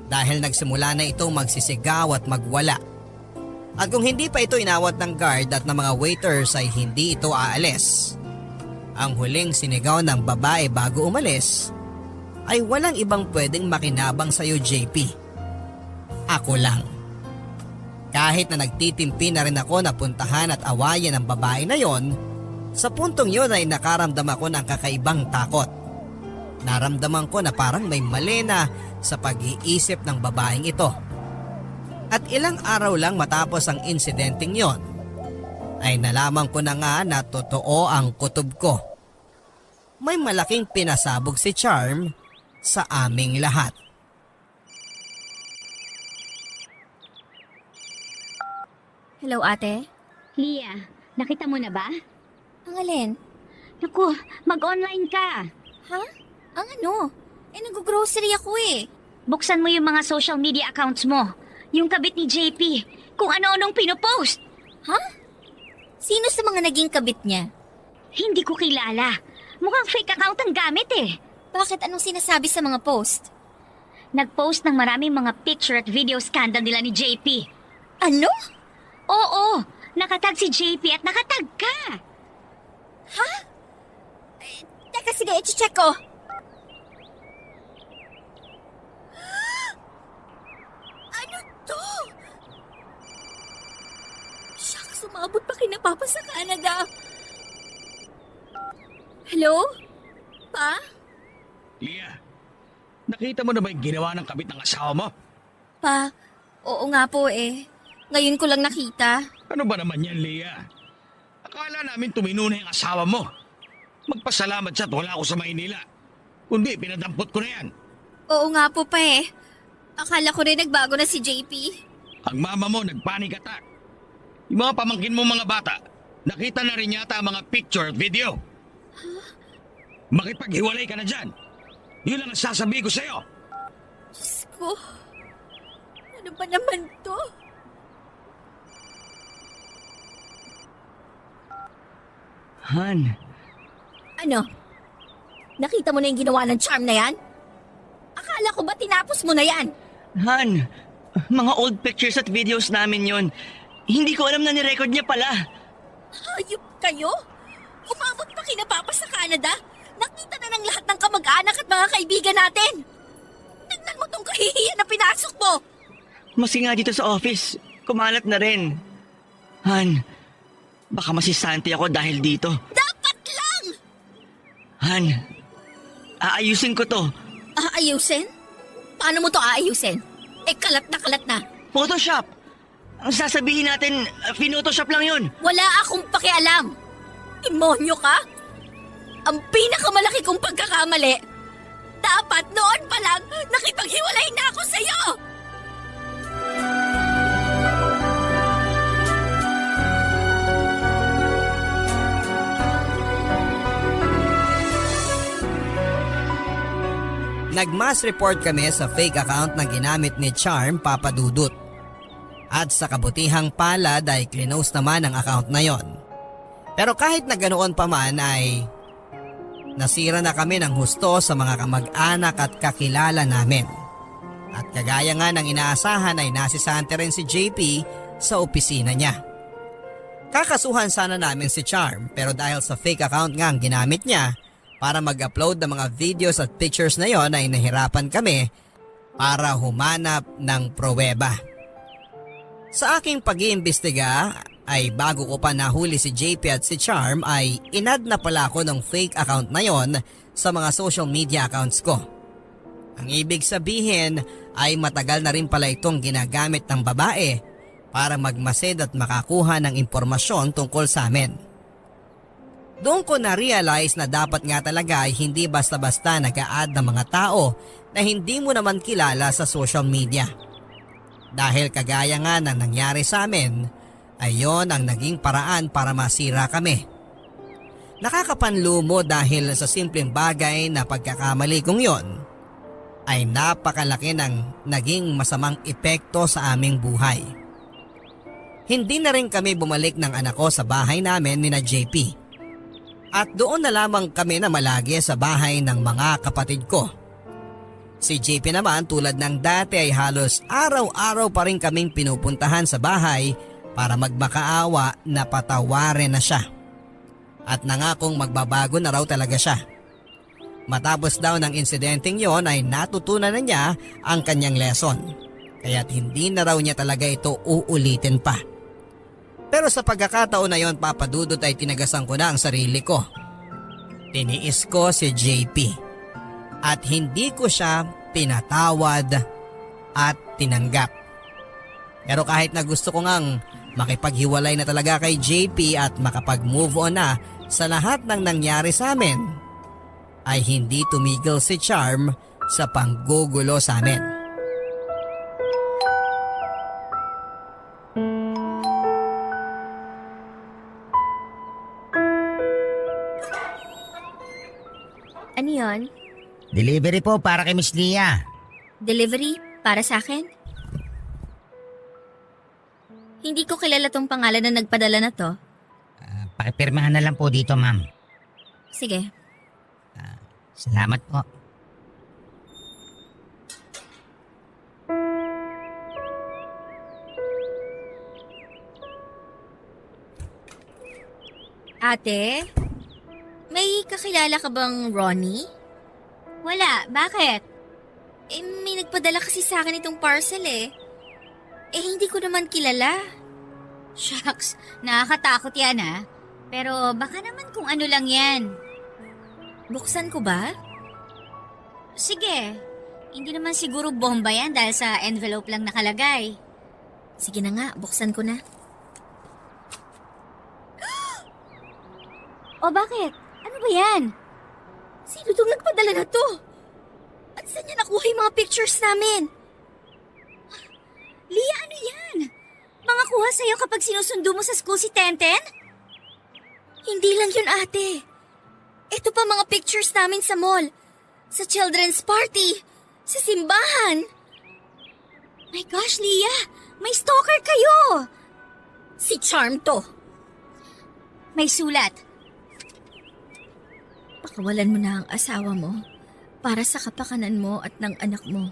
dahil nagsimula na itong magsisigaw at magwala. At kung hindi pa ito inawat ng guard at ng mga waiters ay hindi ito aalis. Ang huling sinigaw ng babae bago umalis ay walang ibang pwedeng makinabang sa'yo, JP. Ako lang. Kahit na nagtitimpi na rin ako na puntahan at awayan ang babae na yon, sa puntong yun ay nakaramdam ako ng kakaibang takot. Naramdaman ko na parang may mali na sa pag-iisip ng babaeng ito. At ilang araw lang matapos ang insidenteng yon, ay nalaman ko na nga na totoo ang kutob ko. May malaking pinasabog si Charm sa aming lahat. Hello, ate? Lia, nakita mo na ba? Ang alin? Naku, mag-online ka. Ha? Ang ano? Nag-grocery ako eh. Buksan mo yung mga social media accounts mo. Yung kabit ni JP. Kung ano-anong pinopost. Ha? Sino sa mga naging kabit niya? Hindi ko kilala. Mukhang fake account ang gamit eh. Bakit anong sinasabi sa mga post? Nag-post ng maraming mga picture at video scandal nila ni JP. Ano? Oo, nakatag si JP at nakatag ka. Teka, sige, i-check ko. Ano to? Shucks, sumabot pa kinapapa sa Canada. Hello? Pa? Lia, nakita mo na ba yung ginawa ng kabit ng asawa mo? Pa, oo nga po eh. Ngayon ko lang nakita. Ano ba naman yan, Lia? Akala namin tumino na yung asawa mo. Magpasalamat siya at wala ako sa Maynila. Kundi, pinadampot ko na yan. Oo nga po pa eh. Akala ko rin nagbago na si JP. Ang mama mo nagpanic attack. Yung mga pamangkin mo mga bata, nakita na rin yata ang mga picture at video. Makipaghiwalay ka na dyan. Yun lang ang sasabihin ko sa'yo. Diyos ko. Ano ba naman to? Han, Ano? Nakita mo na yung ginawa ng charm na yan? Akala ko ba tinapos mo na yan? Han, mga old pictures at videos namin yon. Hindi ko alam na nirecord niya pala. Hayop kayo? Umabot pa kinapapa sa Canada? Nakita na ng lahat ng kamag-anak at mga kaibigan natin. Tignan mo tong kahihiyan na pinasok mo. Maski nga dito sa office, kumalat na rin. Han, baka masisanti ako dahil dito. Dapat lang! Han, aayusin ko to. Aayusin? Paano mo to aayusin? Kalat na. Photoshop! Ang sasabihin natin, photoshop lang yun. Wala akong pakialam. Demonyo ka? Ang pinakamalaki kong pagkakamali. Dapat noon pa lang nakipaghiwalay na ako sa'yo! Nag-mass report kami sa fake account na ginamit ni Charm Papadudut. At sa kabutihang palad ay close naman ang account na yon. Pero kahit na ganoon pa man ay nasira na kami ng husto sa mga kamag-anak at kakilala namin. At kagaya nga ng inaasahan ay nasisante rin si JP sa opisina niya. Kakasuhan sana namin si Charm pero dahil sa fake account nga ang ginamit niya para mag-upload ng mga videos at pictures na yon ay nahirapan kami para humanap ng pruweba. Sa aking pag-iimbestiga ay bago ko pa nahuli si JP at si Charm ay inad na pala ako ng fake account na yon sa mga social media accounts ko. Ang ibig sabihin ay matagal na rin pala itong ginagamit ng babae para magmasid at makakuha ng impormasyon tungkol sa amin. Doon ko na-realize na dapat nga talaga ay hindi basta-basta nag-a-add ng mga tao na hindi mo naman kilala sa social media. Dahil kagaya nga ng nangyari sa amin, ay yon ang naging paraan para masira kami. Nakakapanlumo dahil sa simpleng bagay na pagkakamali kong yon ay napakalaki ng naging masamang epekto sa aming buhay. Hindi na rin kami bumalik ng anak ko sa bahay namin ni na JP. At doon na lamang kami na malagi sa bahay ng mga kapatid ko. Si JP naman tulad ng dati ay halos araw-araw pa rin kaming pinupuntahan sa bahay para magmakaawa na patawarin na siya. At nangakong magbabago na raw talaga siya. Matapos daw ng insidenteng yon ay natutunan na niya ang kanyang lesson. Kaya't hindi na raw niya talaga ito uulitin pa. Pero sa pagkakataon na yon, Papa Dudut, ay tinagasan ko na ang sarili ko. Tiniis ko si JP. At hindi ko siya pinatawad at tinanggap. Pero kahit na gusto ko ngang makipaghiwalay na talaga kay JP at makapag-move on na sa lahat ng nangyari sa amin, ay hindi tumigil si Charm sa panggugulo sa amin. Ano yun? Delivery po para kay Miss Lia. Delivery? Para sa akin? Hindi ko kilala tong pangalan na nagpadala na to. Pakipirmahan na lang po dito, ma'am. Sige. Salamat po. Ate, may kakilala ka bang Ronnie? Wala, bakit? May nagpadala kasi sa akin itong parcel eh. Hindi ko naman kilala. Shucks, nakakatakot yan ha. Pero baka naman kung ano lang yan. Buksan ko ba? Sige, hindi naman siguro bomba yan dahil sa envelope lang nakalagay. Sige na nga, buksan ko na. O bakit? Ano ba yan? Sino itong nagpadala na to? At saan niya nakuha yung mga pictures namin? Lia, ano yan? Mga kuha sa'yo kapag sinusundo mo sa school si Tenten? Hindi lang yun, ate. Ito pa mga pictures namin sa mall. Sa children's party. Sa simbahan. My gosh, Lia! May stalker kayo! Si Charm to. May sulat. Pakawalan mo na ang asawa mo para sa kapakanan mo at ng anak mo.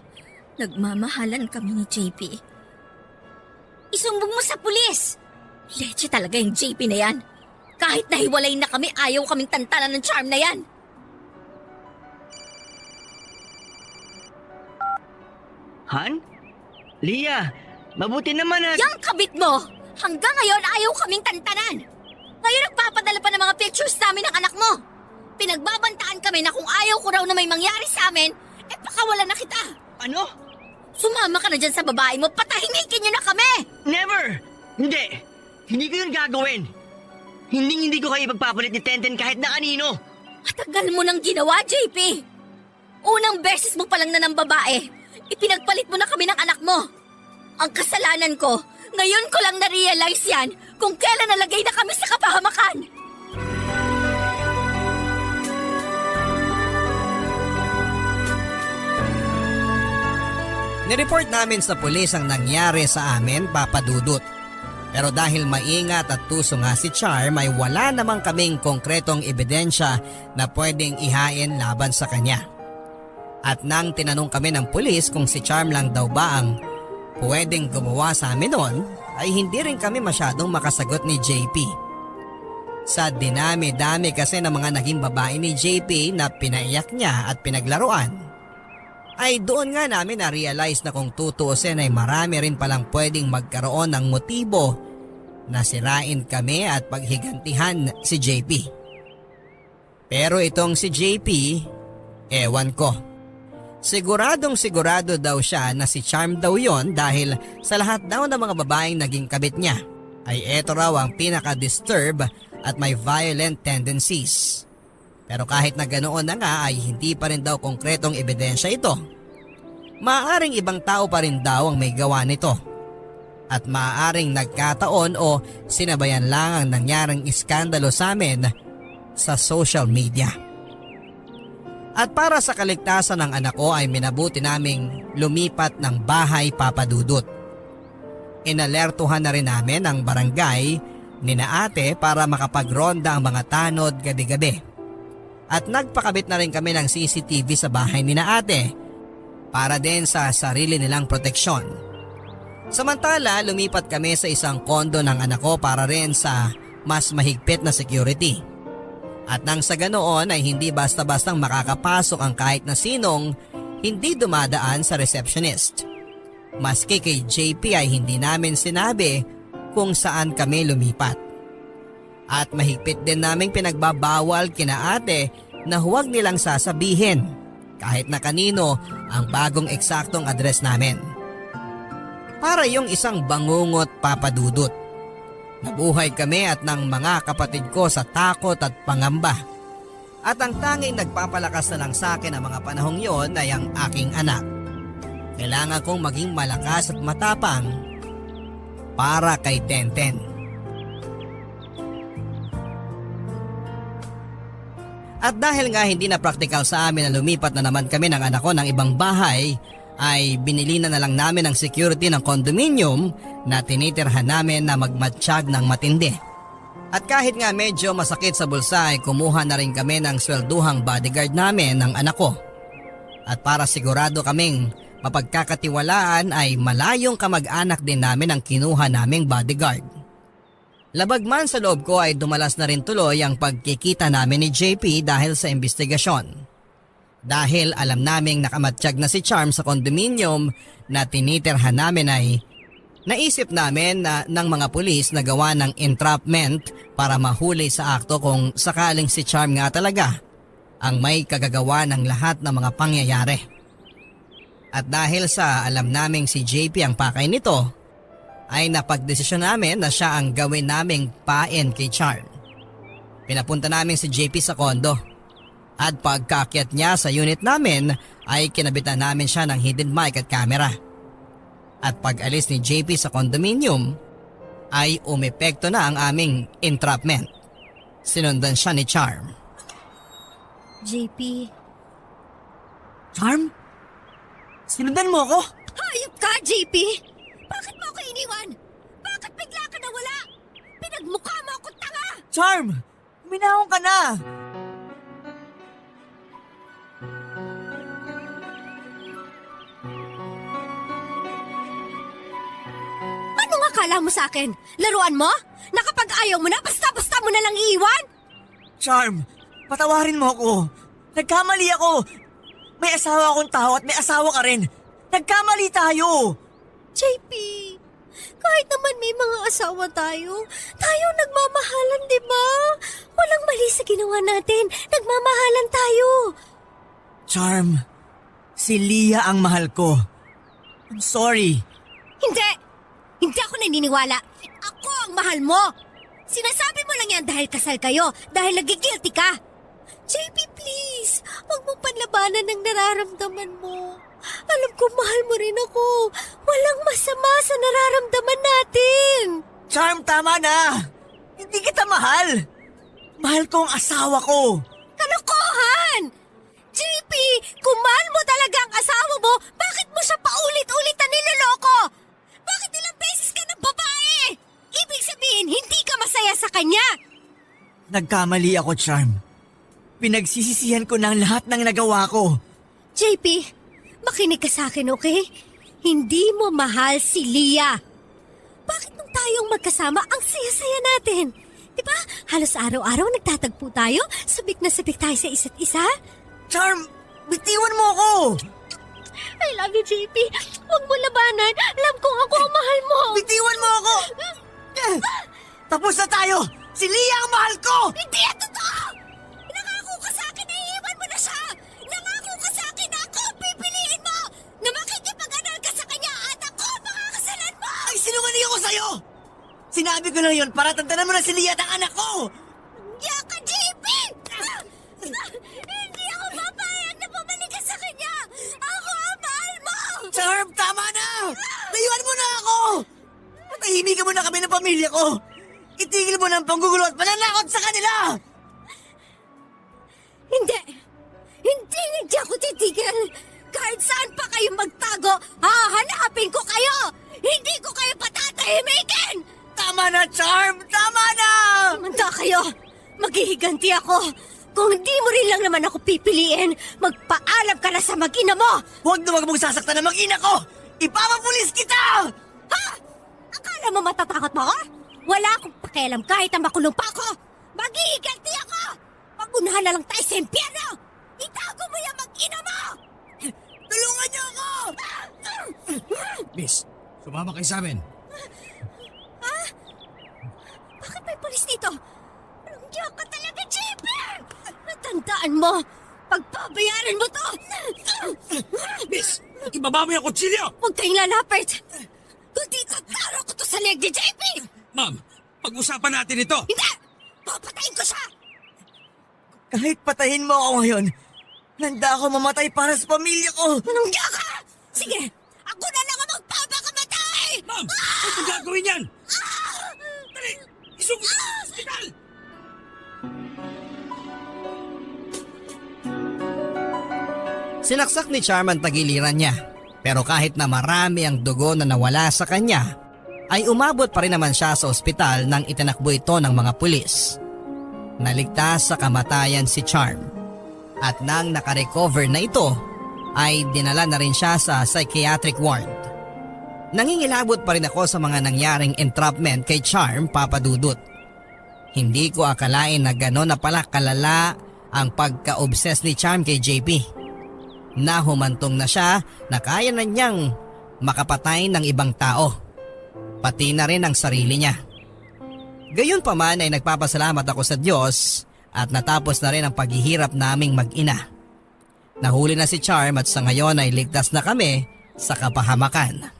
Nagmamahalan kami ni JP. Isumbong mo sa pulis! Leche talaga yung JP na yan. Kahit nahiwalay na kami, ayaw kaming tantanan ng Charm na yan. Han? Lia, mabuti naman at... Yang kabit mo! Hanggang ngayon, ayaw kaming tantanan. Ngayon nagpapadala pa ng mga pictures namin ng anak mo. Pinagbabantaan kami na kung ayaw ko raw na may mangyari sa amin, pakawalan na kita. Ano? Sumama ka na dyan sa babae mo, patahimikin niyo na kami! Never! Hindi! Hindi ko yun gagawin! Hindi ko kayo ipagpapalit ni Tenten kahit na kanino! Matagal mo nang ginawa, JP! Unang beses mo palang na ng babae, ipinagpalit mo na kami ng anak mo! Ang kasalanan ko, ngayon ko lang na-realize yan kung kailan nalagay na kami sa kapahamakan! Nireport namin sa pulis ang nangyari sa amin, Papa Dudut. Pero dahil maingat at tuso nga si Charm ay wala namang kaming konkretong ebidensya na pwedeng ihain laban sa kanya. At nang tinanong kami ng pulis kung si Charm lang daw ba ang pwedeng gumawa sa amin noon, ay hindi rin kami masyadong makasagot ni JP. Sa dinami-dami kasi ng mga naging babae ni JP na pinaiyak niya at pinaglaruan, ay doon nga namin na-realize na kung tutuusin ay marami rin palang pwedeng magkaroon ng motibo na sirain kami at paghigantihan si JP. Pero itong si JP, ewan ko. Siguradong sigurado daw siya na si Charm daw yon dahil sa lahat daw ng mga babaeng naging kabit niya ay eto raw ang pinaka-disturb at may violent tendencies. Pero kahit na ganoon na nga ay hindi pa rin daw konkretong ebidensya ito. Maaaring ibang tao pa rin daw ang may gawa nito. At maaaring nagkataon o sinabayan lang ang nangyaring iskandalo sa amin sa social media. At para sa kaligtasan ng anak ko ay minabuti naming lumipat ng bahay, Papa Dudut. Inalertuhan na rin namin ang barangay ni na ate para makapagronda ang mga tanod gabi-gabi. At nagpakabit na rin kami ng CCTV sa bahay ni na ate para din sa sarili nilang proteksyon. Samantala, lumipat kami sa isang kondo ng anak ko para rin sa mas mahigpit na security. At nang sa ganoon ay hindi basta-bastang makakapasok ang kahit na sinong hindi dumadaan sa receptionist. Maski kay JP ay hindi namin sinabi kung saan kami lumipat. At mahigpit din naming pinagbabawal kina ate na huwag nilang sasabihin kahit na kanino ang bagong eksaktong address namin. Para yung isang bangungot papadudot. Nabuhay kami at ng mga kapatid ko sa takot at pangamba. At ang tanging nagpapalakas na lang sa akin ang mga panahong yon ay ang aking anak. Kailangan kong maging malakas at matapang para kay Tenten. At dahil nga hindi na praktikal sa amin na lumipat na naman kami ng anak ko ng ibang bahay, ay binili na lang namin ang security ng condominium na tinitirhan namin na magmatsyag ng matindi. At kahit nga medyo masakit sa bulsa ay kumuha na rin kami ng swelduhang bodyguard namin ng anak ko. At para sigurado kaming mapagkakatiwalaan ay malayong kamag-anak din namin ang kinuha naming bodyguard. Labag man sa loob ko ay dumalas na rin tuloy ang pagkikita namin ni JP dahil sa investigasyon. Dahil alam naming nakamatsyag na si Charm sa condominium na tinitirhan namin ay naisip namin na ng mga pulis na gawa ng entrapment para mahuli sa akto kung sakaling si Charm nga talaga ang may kagagawa ng lahat ng mga pangyayari. At dahil sa alam naming si JP ang pakay nito, ay napagdesisyon namin na siya ang gawin naming pain kay Charm. Pinapunta namin si JP sa kondo. At pagkakyat niya sa unit namin ay kinabitan namin siya ng hidden mic at camera. At pag alis ni JP sa condominium ay umepekto na ang aming entrapment. Sinundan siya ni Charm. JP, Charm? Sinundan mo ako? Hayop ka, JP! Bakit mo ako iniwan? Bakit bigla ka nawala? Pinagmukha mo ako tanga! Charm! Minahon ka na! Ano nga kala mo sa akin? Laruan mo? Na kapag ayaw mo na, basta-basta mo na lang iiwan? Charm, patawarin mo ako. Nagkamali ako. May asawa akong tao at may asawa ka rin. Nagkamali tayo. JP, kahit naman may mga asawa tayo nagmamahalan, di ba? Walang mali sa ginawa natin. Nagmamahalan tayo. Charm, si Leah ang mahal ko. I'm sorry. Hindi! Hindi ako naniniwala. Ako ang mahal mo. Sinasabi mo lang yan dahil kasal kayo, dahil nagigilty ka. JP, please. Huwag mong panlabanan ang nararamdaman mo. Alam ko mahal mo rin ako. Walang masama sa nararamdaman natin. Charm, tama na. Hindi kita mahal. Mahal ko ang asawa ko. Kalokohan! JP, kung mahal mo talaga ang asawa mo, bakit mo siya paulit-ulit na niloloko? Bakit ilang beses ka ng babae? Ibig sabihin, hindi ka masaya sa kanya. Nagkamali ako, Charm. Pinagsisisihan ko ng lahat ng nagawa ko. JP, makinig ka sa akin, okay? Hindi mo mahal si Leah. Bakit nung tayong magkasama, ang saya-saya natin? Diba? Halos araw-araw nagtatagpo tayo, sabik na sabik tayo sa isa't isa. Charm, bitiwan mo ako! I love you, JP. Huwag mo labanan. Alam kong ako ang mahal mo. Bitiwan mo ako! Tapos na tayo! Si Leah ang mahal ko! Hindi yan totoo! Nangako ka sa akin na iiwan mo na siya! Nangako ka sa akin na ako ang pipiliin mo! Na makikipag-anal ka sa kanya at ako ang makakasalan mo! Ay, sinungaling ako sa'yo! Sinabi ko lang yun para tantanan mo na si Leah at ang anak ko! Hindi ka, JP! Hindi ako papayag na bumalik ka sa kanya! Ako ang mahal mo! Charm, tama na! Layuan mo na ako! Matahimikan mo na kami ng pamilya ko! Itigil mo na ang panggugulo at pananakot sa kanila! Hindi! Hindi ako titigil! Kahit saan pa kayo magtago, hahanapin ko kayo! Hindi ko kayo patatahimikin! Tama na, Charm! Tama na! Manda kayo! Maghihiganti ako! Kung di mo rin lang naman ako pipiliin, magpaalam ka na sa mag-ina mo! Huwag na wag mong sasaktan ng mag-ina ko! Ipapapulis kita! Ha? Akala mo matatakot mo ako? Wala akong pakialam kahit na makulong pa ako! Mag-iiganti ako! Magunahan na lang tayo sa impyerno! Itago mo yung mag-ina mo! Tulungan niyo ako! Miss, sumama kayo sa amin. Bakit may polis dito? Nandiyan ka talaga, JP! Natandaan mo! Pagbabayaran mo to! Miss, ibaba mo yung kutsilyo! Huwag kayong lalapit! Kundi tataro ko to sa leg ni JP! Ma'am, pag-usapan natin ito! Hindi! Papatayin ko siya! Kahit patayin mo ako ngayon, handa ako mamatay para sa pamilya ko! Nandiyan ka! Sige! Ako na lang ang magpapakamatay! Ma'am, ano gagawin yan? Dali! Isugod sa ospital! Sinaksak ni Charm ang tagiliran niya. Pero kahit na marami ang dugo na nawala sa kanya, ay umabot pa rin naman siya sa ospital nang itinakbo ito ng mga pulis. Naligtas sa kamatayan si Charm. At nang nakarecover na ito, ay dinala na rin siya sa psychiatric ward. Nangingilabot pa rin ako sa mga nangyaring entrapment kay Charm, Papa Dudut. Hindi ko akalain na gano'n na pala kalala ang pagka-obsess ni Charm kay JP. Nahumantong na siya na kaya na niyang makapatay ng ibang tao, pati na rin ang sarili niya. Gayunpaman ay nagpapasalamat ako sa Diyos at natapos na rin ang paghihirap naming mag-ina. Nahuli na si Charm at sa ngayon ay ligtas na kami sa kapahamakan.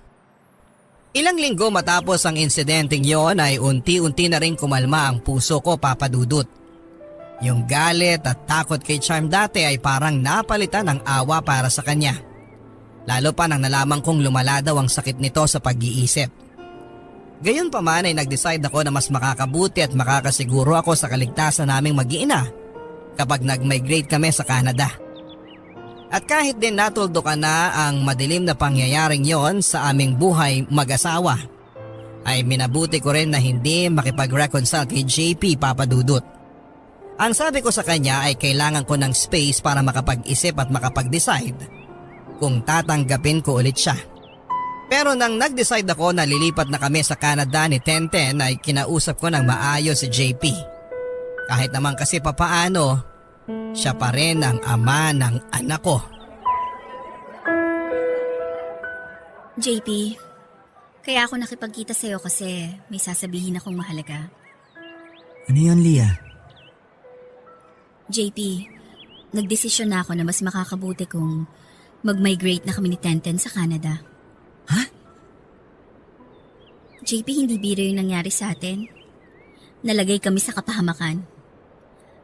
Ilang linggo matapos ang insidenteng yon ay unti-unti na rin kumalma ang puso ko, Papa Dudut. Yung galit at takot kay Charm dati ay parang napalitan ng awa para sa kanya. Lalo pa nang nalaman kong lumala daw ang sakit nito sa pag-iisip. Gayunpaman ay nag-decide ako na mas makakabuti at makakasiguro ako sa kaligtasan naming mag-iina kapag nag-migrate kami sa Canada. At kahit din natuldukan na ang madilim na pangyayaring yon sa aming buhay mag-asawa, ay minabuti ko rin na hindi makipag-reconcile kay JP, Papa Dudut. Ang sabi ko sa kanya ay kailangan ko ng space para makapag-isip at makapag-decide kung tatanggapin ko ulit siya. Pero nang nag-decide ako na lilipat na kami sa Canada ni Tenten ay kinausap ko ng maayos si JP. Kahit naman kasi papaano, siya pa rin ang ama ng anak ko. JP, kaya ako nakipagkita sa'yo kasi may sasabihin akong mahalaga. Ano yun, Leah? JP, nagdesisyon na ako na mas makakabuti kung mag-migrate na kami ni Tenten sa Canada. Ha? JP, hindi biro yung nangyari sa atin. Nalagay kami sa kapahamakan.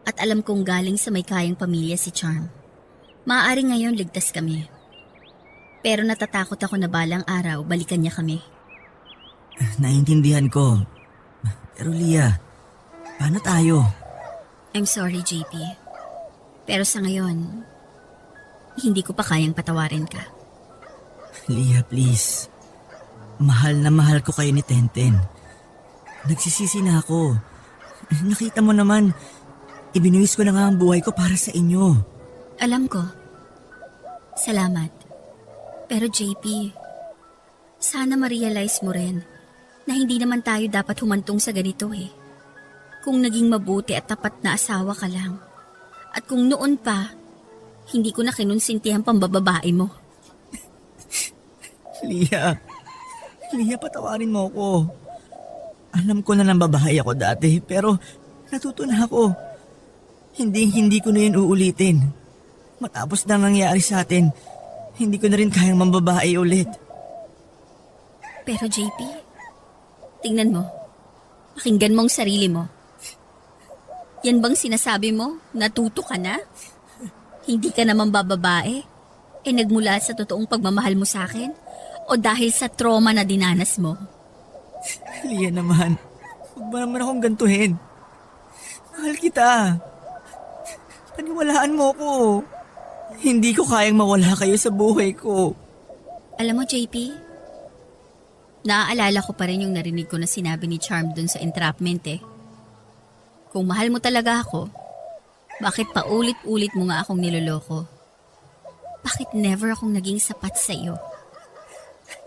At alam kong galing sa may kayang pamilya si Charm. Maaari ngayon ligtas kami. Pero natatakot ako na balang araw balikan niya kami. Naintindihan ko. Pero Leah, paano tayo? I'm sorry, JP. Pero sa ngayon, hindi ko pa kayang patawarin ka. Leah, please. Mahal na mahal ko kayo ni Tenten. Nagsisisi na ako. Nakita mo naman, ibinuwis ko na nga ang buhay ko para sa inyo. Alam ko. Salamat. Pero JP, sana ma-realize mo rin na hindi naman tayo dapat humantong sa ganito eh. Kung naging mabuti at tapat na asawa ka lang. At kung noon pa, hindi ko na kinonsintihan pambababae mo. Leah, patawarin mo ako. Alam ko na ng babae ako dati, pero natuto na ako. Hindi ko na yun uulitin. Matapos na nangyari sa atin, hindi ko na rin kayang mambabae ulit. Pero JP, tingnan mo. Pakinggan mong sarili mo. Yan bang sinasabi mo? Natuto ka na? Hindi ka naman bababae? Nagmula sa totoong pagmamahal mo sa akin? O dahil sa trauma na dinanas mo? Leah naman, huwag mo naman akong gantuhin. Mahal kita. Paniwalaan mo ko. Hindi ko kayang mawala kayo sa buhay ko. Alam mo, JP, naaalala ko pa rin yung narinig ko na sinabi ni Charm dun sa entrapment eh. Kung mahal mo talaga ako, Bakit paulit-ulit mo nga akong niloloko? Bakit never akong naging sapat sa iyo?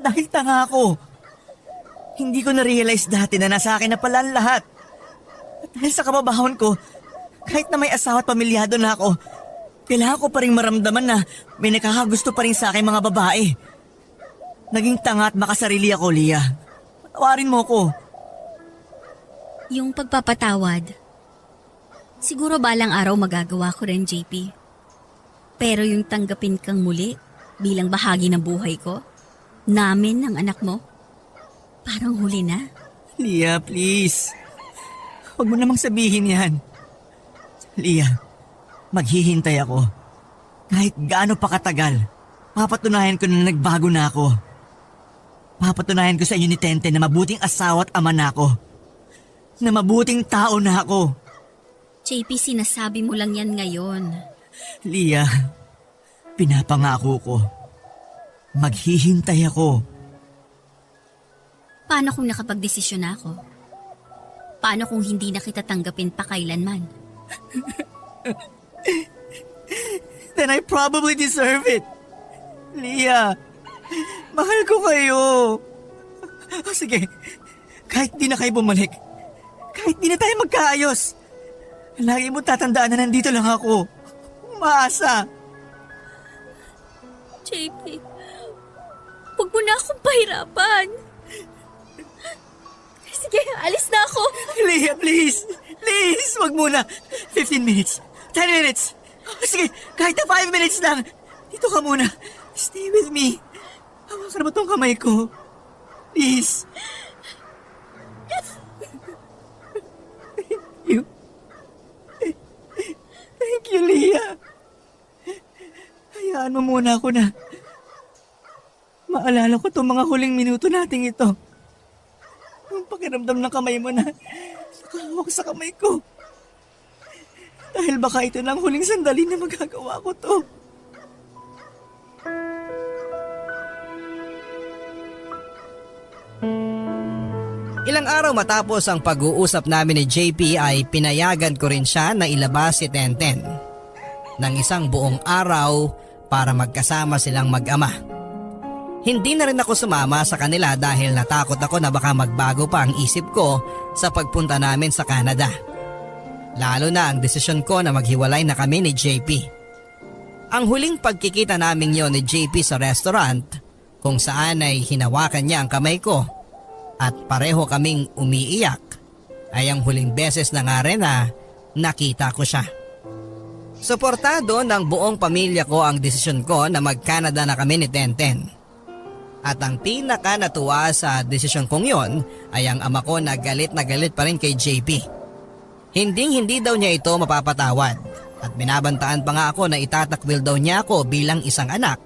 Dahil tanga ako. Hindi ko na-realize dati na nasa akin na pala ang lahat. At dahil sa kababahon ko, kahit na may asawa at pamilyado na ako, kailangan ko pa rin maramdaman na may nakakagusto pa rin sa akin mga babae. Naging tanga at makasarili ako, Lia. Patawarin mo ko. Yung pagpapatawad, siguro balang araw magagawa ko rin, JP. Pero yung tanggapin kang muli bilang bahagi ng buhay ko, namin ng anak mo, parang huli na. Lia, please. Huwag mo namang sabihin yan. Lia, maghihintay ako. Kahit gaano pa katagal, papatunayan ko na nagbago na ako. Papatunayan ko sa inyo ni Tente na mabuting asawa at ama na ako. Na mabuting tao na ako. JP, sinasabi mo lang yan ngayon. Lia, pinapangako ko. Maghihintay ako. Paano kung nakapagdesisyon na ako? Paano kung hindi na kita tanggapin pa kailanman? Then I probably deserve it. Lia, mahal ko kayo. Sige, kahit di na kayo bumalik, kahit di na tayo magkaayos, lagi mo tatandaan na nandito lang ako. Umaasa. JP, huwag mo na akong pahirapan. Sige, alis na ako. Lia, please. Please, wag muna. 15 minutes. 10 minutes. Sige, kahit na 5 minutes lang. Dito ka muna. Stay with me. Hawakan mo tong kamay ko. Please. Thank you. Thank you, Lia. Hayaan mo muna ako na maalala ko itong mga huling minuto nating ito. Yung pakiramdam ng kamay mo na nakahawak sa kamay ko. Dahil baka ito na ang huling sandali na magagawa ko to. Ilang araw matapos ang pag-uusap namin ni JP ay pinayagan ko rin siya na ilabas si Tenten ng isang buong araw para magkasama silang mag-ama. Hindi na rin ako sumama sa kanila dahil natakot ako na baka magbago pa ang isip ko sa pagpunta namin sa Canada. Lalo na ang desisyon ko na maghiwalay na kami ni JP. Ang huling pagkikita namin yon ni JP sa restaurant kung saan ay hinawakan niya ang kamay ko at pareho kaming umiiyak ay ang huling beses na nga rin na nakita ko siya. Suportado ng buong pamilya ko ang desisyon ko na mag-Canada na kami ni Tenten. At ang pinaka natuwa sa desisyon kong yon ay ang ama ko na galit pa rin kay JP. Hindi daw niya ito mapapatawad at binabantaan pa nga ako na itatakwil daw niya ako bilang isang anak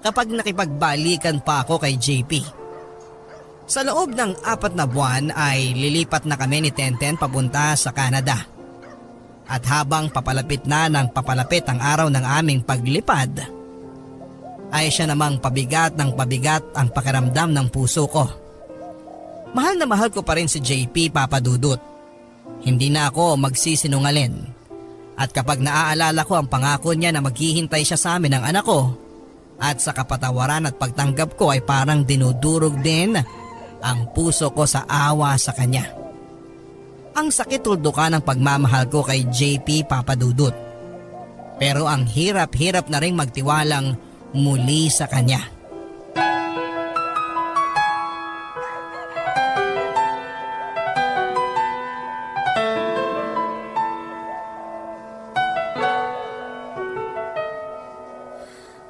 kapag nakipagbalikan pa ako kay JP. Sa loob ng 4 na buwan ay lilipat na kami ni Tenten papunta sa Canada. At habang papalapit na ng papalapit ang araw ng aming paglipad, ay siya namang pabigat ng pabigat ang pakiramdam ng puso ko. Mahal na mahal ko pa rin si JP, Papa Dudut. Hindi na ako magsisinungaling. At kapag naaalala ko ang pangako niya na maghihintay siya sa amin ng anak ko, at sa kapatawaran at pagtanggap ko ay parang dinudurog din ang puso ko sa awa sa kanya. Ang sakit tuldukan ng pagmamahal ko kay JP, Papa Dudut. Pero ang hirap-hirap na rin magtiwalang muli sa kanya.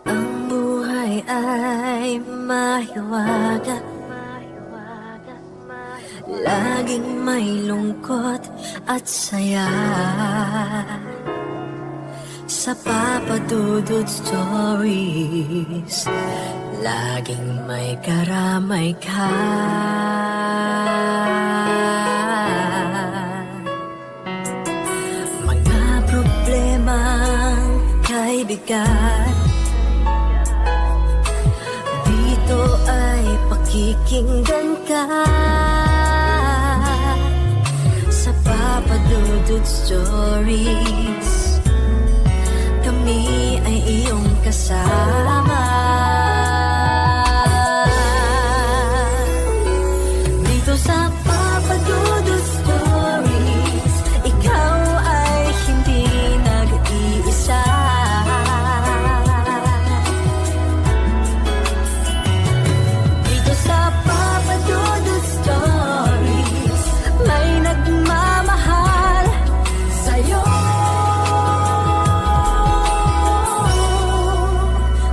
Ang buhay ay mahiwaga, laging may lungkot at saya. Sa Papa Dudut Stories, laging may karamay ka. Mga problemang kay bigat, dito ay pakikinggan ka. Sa Papa Dudut Stories, kami ay iyong kasama. Dito sa Papa Dudut Stories, ikaw ay hindi nag-iisa. Dito sa Papa Dudut Stories, may nagmamahal sa'yo.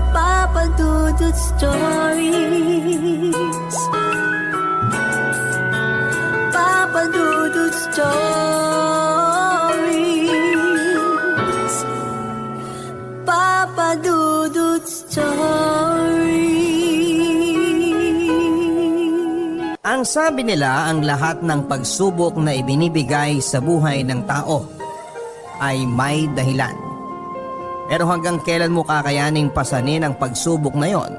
Papa Dudut Stories, Papa Dudut Stories, Papa Dudut Stories. Ang sabi nila, ang lahat ng pagsubok na ibinibigay sa buhay ng tao ay may dahilan. Pero hanggang kailan mo kakayaning pasanin ang pagsubok na yon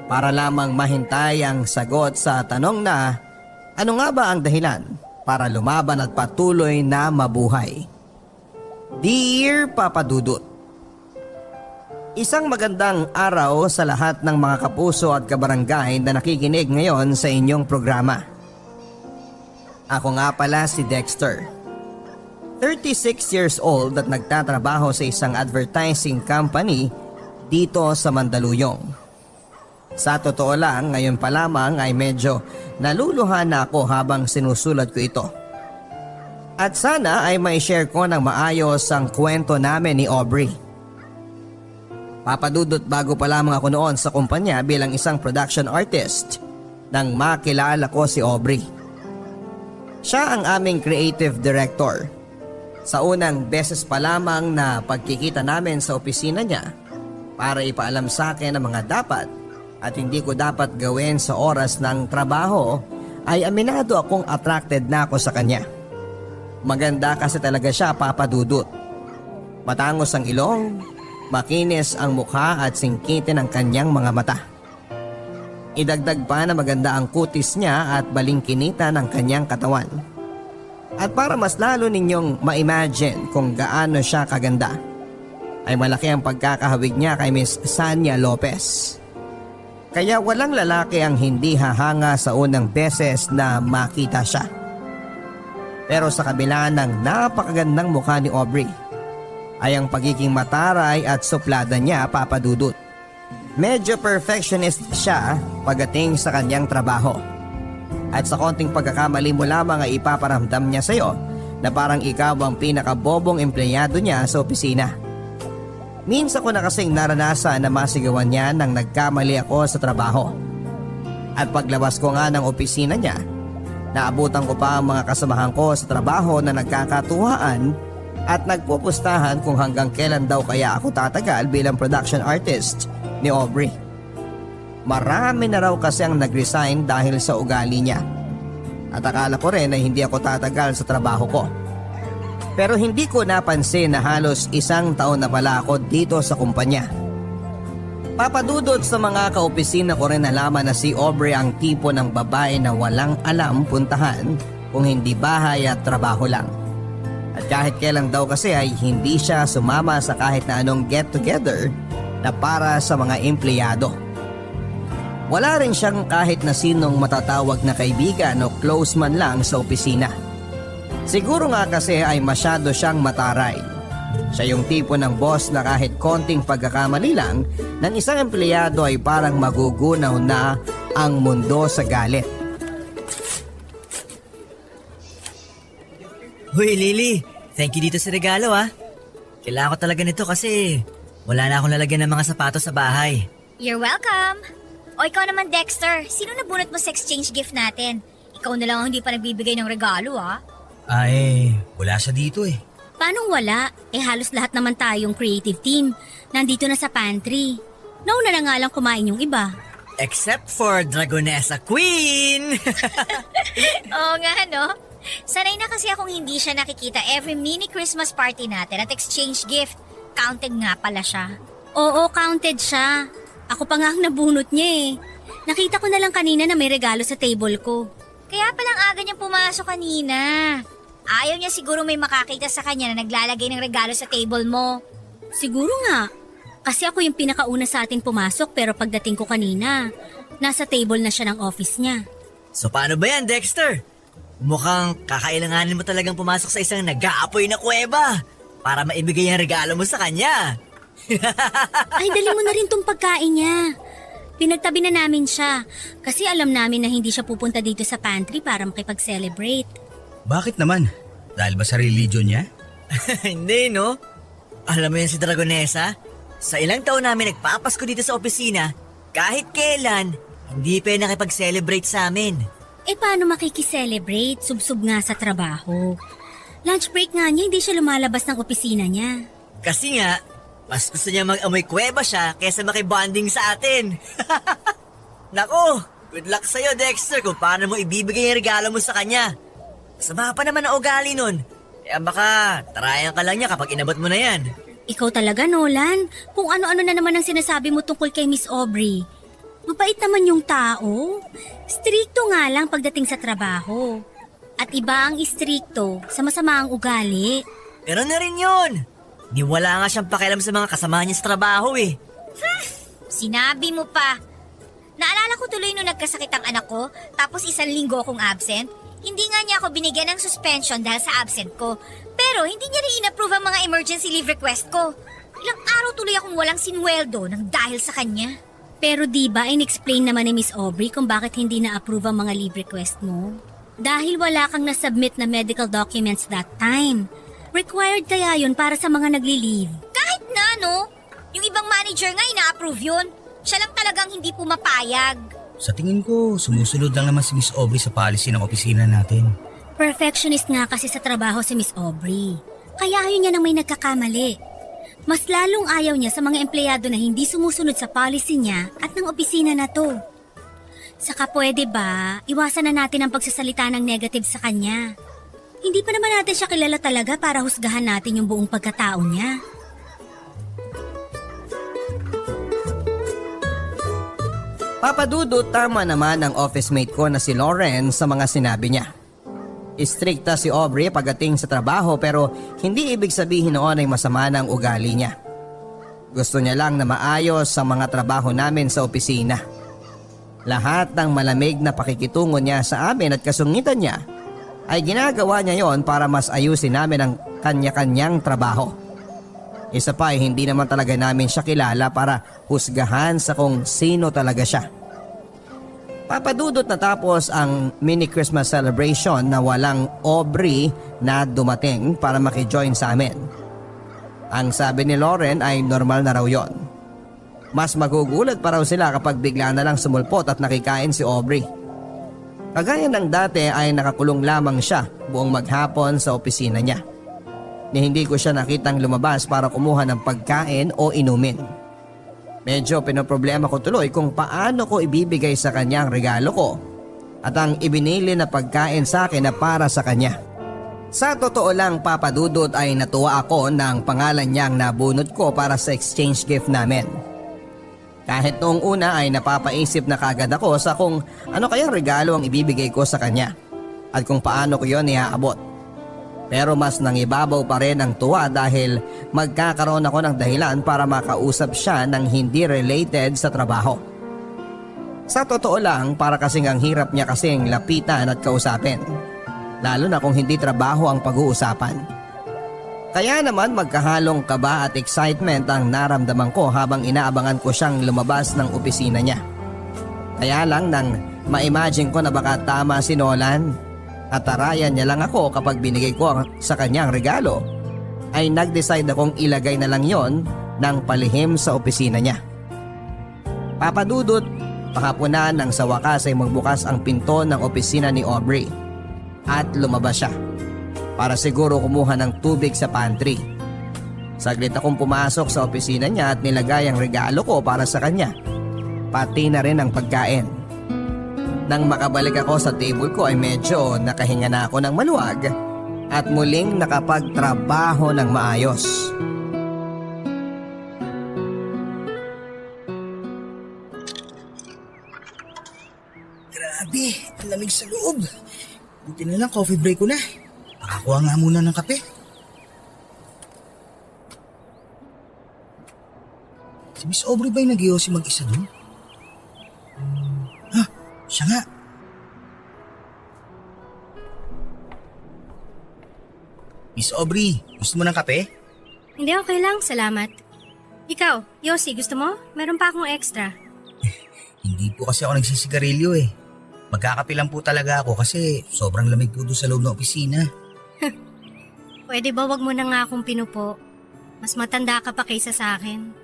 para lamang mahintay ang sagot sa tanong na ano nga ba ang dahilan para lumaban at patuloy na mabuhay? Dear Papa Dudut, isang magandang araw sa lahat ng mga kapuso at kabarangay na nakikinig ngayon sa inyong programa. Ako nga pala si Dexter, 36 years old at nagtatrabaho sa isang advertising company dito sa Mandaluyong. Sa totoo lang, ngayon pa lamang ay medyo naluluha na ako habang sinusulat ko ito. At sana ay may share ko ng maayos ang kwento namin ni Aubrey. Papadudot, bago pa lamang ako noon sa kumpanya bilang isang production artist nang makilala ko si Aubrey. Siya ang aming creative director. Sa unang beses pa lamang na pagkikita namin sa opisina niya para ipaalam sa akin ang mga dapat at hindi ko dapat gawin sa oras ng trabaho, ay aminado akong attracted na ako sa kanya. Maganda kasi talaga siya, Papa Dudut. Matangos ang ilong, makinis ang mukha at singkitin ang kanyang mga mata. Idagdag pa na maganda ang kutis niya at balingkinitan ang kanyang katawan. At para mas lalo ninyong ma-imagine kung gaano siya kaganda, ay malaki ang pagkakahawig niya kay Miss Sanya Lopez. Kaya walang lalaki ang hindi hahanga sa unang beses na makita siya. Pero sa kabila ng napakagandang mukha ni Aubrey, ay ang pagiging mataray at suplada niya, Papa Dudut. Medyo perfectionist siya pagdating sa kanyang trabaho. At sa konting pagkakamali mo lamang ay ipaparamdam niya sa iyo na parang ikaw ang pinakabobong empleyado niya sa opisina. Minsan ko na kasing naranasan na masigawan niya nang nagkamali ako sa trabaho. At paglabas ko nga ng opisina niya, naabutan ko pa ang mga kasamahan ko sa trabaho na nagkakatuwaan at nagpupustahan kung hanggang kailan daw kaya ako tatagal bilang production artist ni Aubrey. Marami na raw kasi ang nag-resign dahil sa ugali niya. At akala ko rin na hindi ako tatagal sa trabaho ko. Pero hindi ko napansin na halos 1 taon na pala ako dito sa kumpanya. Papadudot, sa mga kaopisina ko rin nalaman na si Aubrey ang tipo ng babae na walang alam puntahan kung hindi bahay at trabaho lang. At kahit kailan daw kasi ay hindi siya sumama sa kahit na anong get-together na para sa mga empleyado. Wala rin siyang kahit na sinong matatawag na kaibigan o close man lang sa opisina. Siguro nga kasi ay masyado siyang mataray. Siya yung tipo ng boss na kahit konting pagkakamali lang ng isang empleyado ay parang magugunaw na ang mundo sa galit. Hoy Lily, thank you dito sa regalo ah. Kailangan ko talaga nito kasi wala na akong lalagyan ng mga sapatos sa bahay. You're welcome! O ikaw naman, Dexter, sino nabunot mo sa exchange gift natin? Ikaw na lang ang hindi pa nagbibigay ng regalo, ah. Ay, wala siya dito eh. Paano wala? Halos lahat naman tayong creative team. Nandito na sa pantry. Nauna na nga lang kumain yung iba. Except for Dragonessa Queen! Oo nga, no? Sanay na kasi akong hindi siya nakikita every mini Christmas party natin at exchange gift. Counted nga pala siya. Oo, counted siya. Ako pa nga ang nabunot niya eh. Nakita ko na lang kanina na may regalo sa table ko. Kaya palang aga niyang pumasok kanina. Ayaw niya siguro may makakita sa kanya na naglalagay ng regalo sa table mo. Siguro nga. Kasi ako yung pinakauna sa atin pumasok pero pagdating ko kanina, nasa table na siya ng office niya. So paano ba yan, Dexter? Mukhang kakailanganin mo talagang pumasok sa isang nag-aapoy na kuweba para maibigay ang regalo mo sa kanya. Ay, dali mo na rin tong pagkain niya. Pinagtabi na namin siya kasi alam namin na hindi siya pupunta dito sa pantry para makipag-celebrate. Bakit naman? Dahil ba sa religion niya? Hindi, no? Alam mo yan si Dragonesa? Sa ilang taon namin nagpapasko dito sa opisina, kahit kailan, hindi pa nakipag-celebrate sa amin. Eh paano makikiselebrate? Subsub nga sa trabaho. Lunch break nga niya, hindi siya lumalabas ng opisina niya. Kasi nga, mas gusto niya mag-amoy kuweba siya kaysa makibonding sa atin. Nako, good luck sa'yo, Dexter, kung paano mo ibibigay yung regalo mo sa kanya. Sama pa naman ang ugali nun. Kaya baka tarayan ka lang niya kapag inabot mo na yan. Ikaw talaga, Nolan. Kung ano-ano na naman ang sinasabi mo tungkol kay Miss Aubrey. Mabait naman yung tao. Strikto nga lang pagdating sa trabaho. At iba ang istrikto sa masama ang ugali. Pero na rin yun. Di wala nga siyang pakialam sa mga kasama niya sa trabaho eh. Sinabi mo pa. Naalala ko tuloy nung nagkasakit ang anak ko, tapos 1 linggo akong absent. Hindi nga niya ako binigyan ng suspension dahil sa absent ko. Pero hindi niya rin in-approve ang mga emergency leave request ko. Ilang araw tuloy akong walang sinweldo nang dahil sa kanya. Pero diba in-explain naman ni Miss Aubrey kung bakit hindi na-approve ang mga leave request mo? Dahil wala kang na-submit na medical documents that time. Required kaya yun para sa mga nagli-leave. Kahit na, no? Yung ibang manager nga ina-approve yun. Siya lang talagang hindi pumapayag. Sa tingin ko, sumusunod lang naman si Miss Aubrey sa policy ng opisina natin. Perfectionist nga kasi sa trabaho si Miss Aubrey. Kaya ayaw niya nang may nagkakamali. Mas lalong ayaw niya sa mga empleyado na hindi sumusunod sa policy niya at ng opisina na to. Saka pwede ba, iwasan na natin ang pagsasalita ng negative sa kanya. Hindi pa naman natin siya kilala talaga para husgahan natin yung buong pagkatao niya. Papadudot, tama naman ang office mate ko na si Lauren sa mga sinabi niya. Istrikta si Aubrey pagdating sa trabaho pero hindi ibig sabihin noon ay masama ng ugali niya. Gusto niya lang na maayos ang mga trabaho namin sa opisina. Lahat ng malamig na pakikitungo niya sa amin at kasungitan niya ay ginagawa niya yon para mas ayusin namin ang kanya-kanyang trabaho. Isa pa ay hindi naman talaga namin siya kilala para husgahan sa kung sino talaga siya. Papadudot natapos ang mini Christmas celebration na walang Aubrey na dumating para makijoin sa amin. Ang sabi ni Lauren ay normal na raw yon. Mas magugulat pa raw sila kapag bigla na lang sumulpot at nakikain si Aubrey. Kagaya ng dati ay nakakulong lamang siya buong maghapon sa opisina niya. Ni hindi ko siya nakitang lumabas para kumuha ng pagkain o inumin. Medyo pinoproblema ko tuloy kung paano ko ibibigay sa kanya ang regalo ko at ang ibinili na pagkain sa akin na para sa kanya. Sa totoo lang, Papadudot, ay natuwa ako ng pangalan niyang nabunot ko para sa exchange gift namin. Kahit noong una ay napapaisip na kagad ako sa kung ano kayang regalo ang ibibigay ko sa kanya at kung paano ko yon iaabot. Pero mas nangibabaw pa rin ang tuwa dahil magkakaroon ako ng dahilan para makausap siya ng hindi related sa trabaho. Sa totoo lang, para kasing ang hirap niya kasing lapitan at kausapin. Lalo na kung hindi trabaho ang pag-uusapan. Kaya naman magkahalong kaba at excitement ang naramdaman ko habang inaabangan ko siyang lumabas ng opisina niya. Kaya lang nang ma-imagine ko na baka tama si Nolan at tarayan niya lang ako kapag binigay ko sa kanyang regalo, ay nag-decide akong ilagay na lang yon ng palihim sa opisina niya. Papadudot, pakapunan nang sa wakas ay magbukas ang pinto ng opisina ni Aubrey at lumabas siya para siguro kumuha ng tubig sa pantry. Saglit akong pumasok sa opisina niya at nilagay ang regalo ko para sa kanya, pati na rin ang pagkain. Nang makabalik ako sa table ko ay medyo nakahinga na ako ng maluwag at muling nakapagtrabaho ng maayos. Grabe, ang lamig sa loob. Buti na lang coffee break ko na. Makakuha nga muna ng kape. Si Miss Aubrey ba yung nag-iossi mag-isa doon? Ha? Siya nga. Miss Aubrey, gusto mo ng kape? Hindi, okay lang. Salamat. Ikaw, Yossi, gusto mo? Meron pa akong extra. Hindi po kasi ako nagsisigarilyo eh. Magkakape lang po talaga ako kasi sobrang lamig po doon sa loob ng opisina. Pwede ba wag mo na nga akong pinupo? Mas matanda ka pa kaysa sa akin.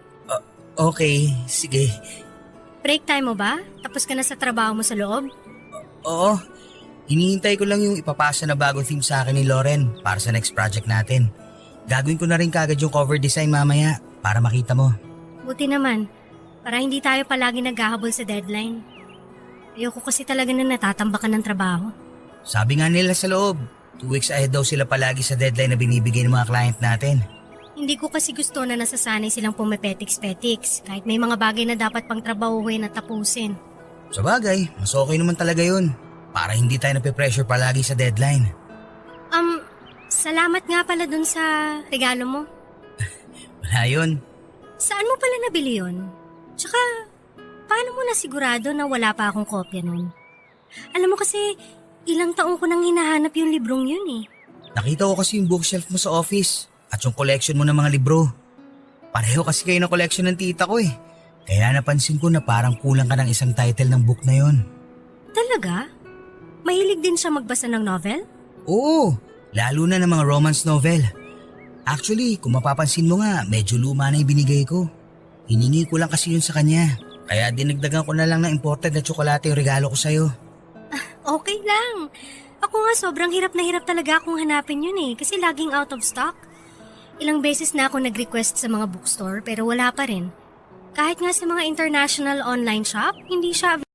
Okay, sige. Break time mo ba? Tapos ka na sa trabaho mo sa loob? Oo, hinihintay ko lang yung ipapasa na bagong theme sa akin ni Lauren para sa next project natin. Gagawin ko na rin kagad yung cover design mamaya para makita mo. Buti naman. Para hindi tayo palagi naghahabol sa deadline. Ayoko kasi talaga na natatambakan ng trabaho. Sabi nga nila sa loob, 2 weeks ahead daw sila palagi sa deadline na binibigay ng mga client natin. Hindi ko kasi gusto na nasasanay silang pumepetiks-petiks kahit may mga bagay na dapat pang trabahuhin at tapusin. Sa bagay, mas okay naman talaga yun. Para hindi tayo nape-pressure palagi sa deadline. Salamat nga pala dun sa regalo mo. Wala yun. Saan mo pala nabili yun? Tsaka, paano mo nasigurado na wala pa akong kopya nun? Alam mo kasi, ilang taon ko nang hinahanap yung librong yun eh. Nakita ko kasi yung bookshelf mo sa office at yung collection mo ng mga libro. Pareho kasi kayo ng collection ng tita ko eh. Kaya napansin ko na parang kulang ka ng isang title ng book na yon. Talaga? Mahilig din siya magbasa ng novel? Oo, lalo na ng mga romance novel. Actually, kung mapapansin mo nga, medyo luma na yung binigay ko. Hiningi ko lang kasi yun sa kanya. Kaya dinagdagan ko na lang ng imported na tsokolate yung regalo ko sa'yo. Okay lang. Ako nga sobrang hirap na hirap talaga akong hanapin yun eh kasi laging out of stock. Ilang beses na ako nag-request sa mga bookstore pero wala pa rin. Kahit nga sa mga international online shop, hindi siya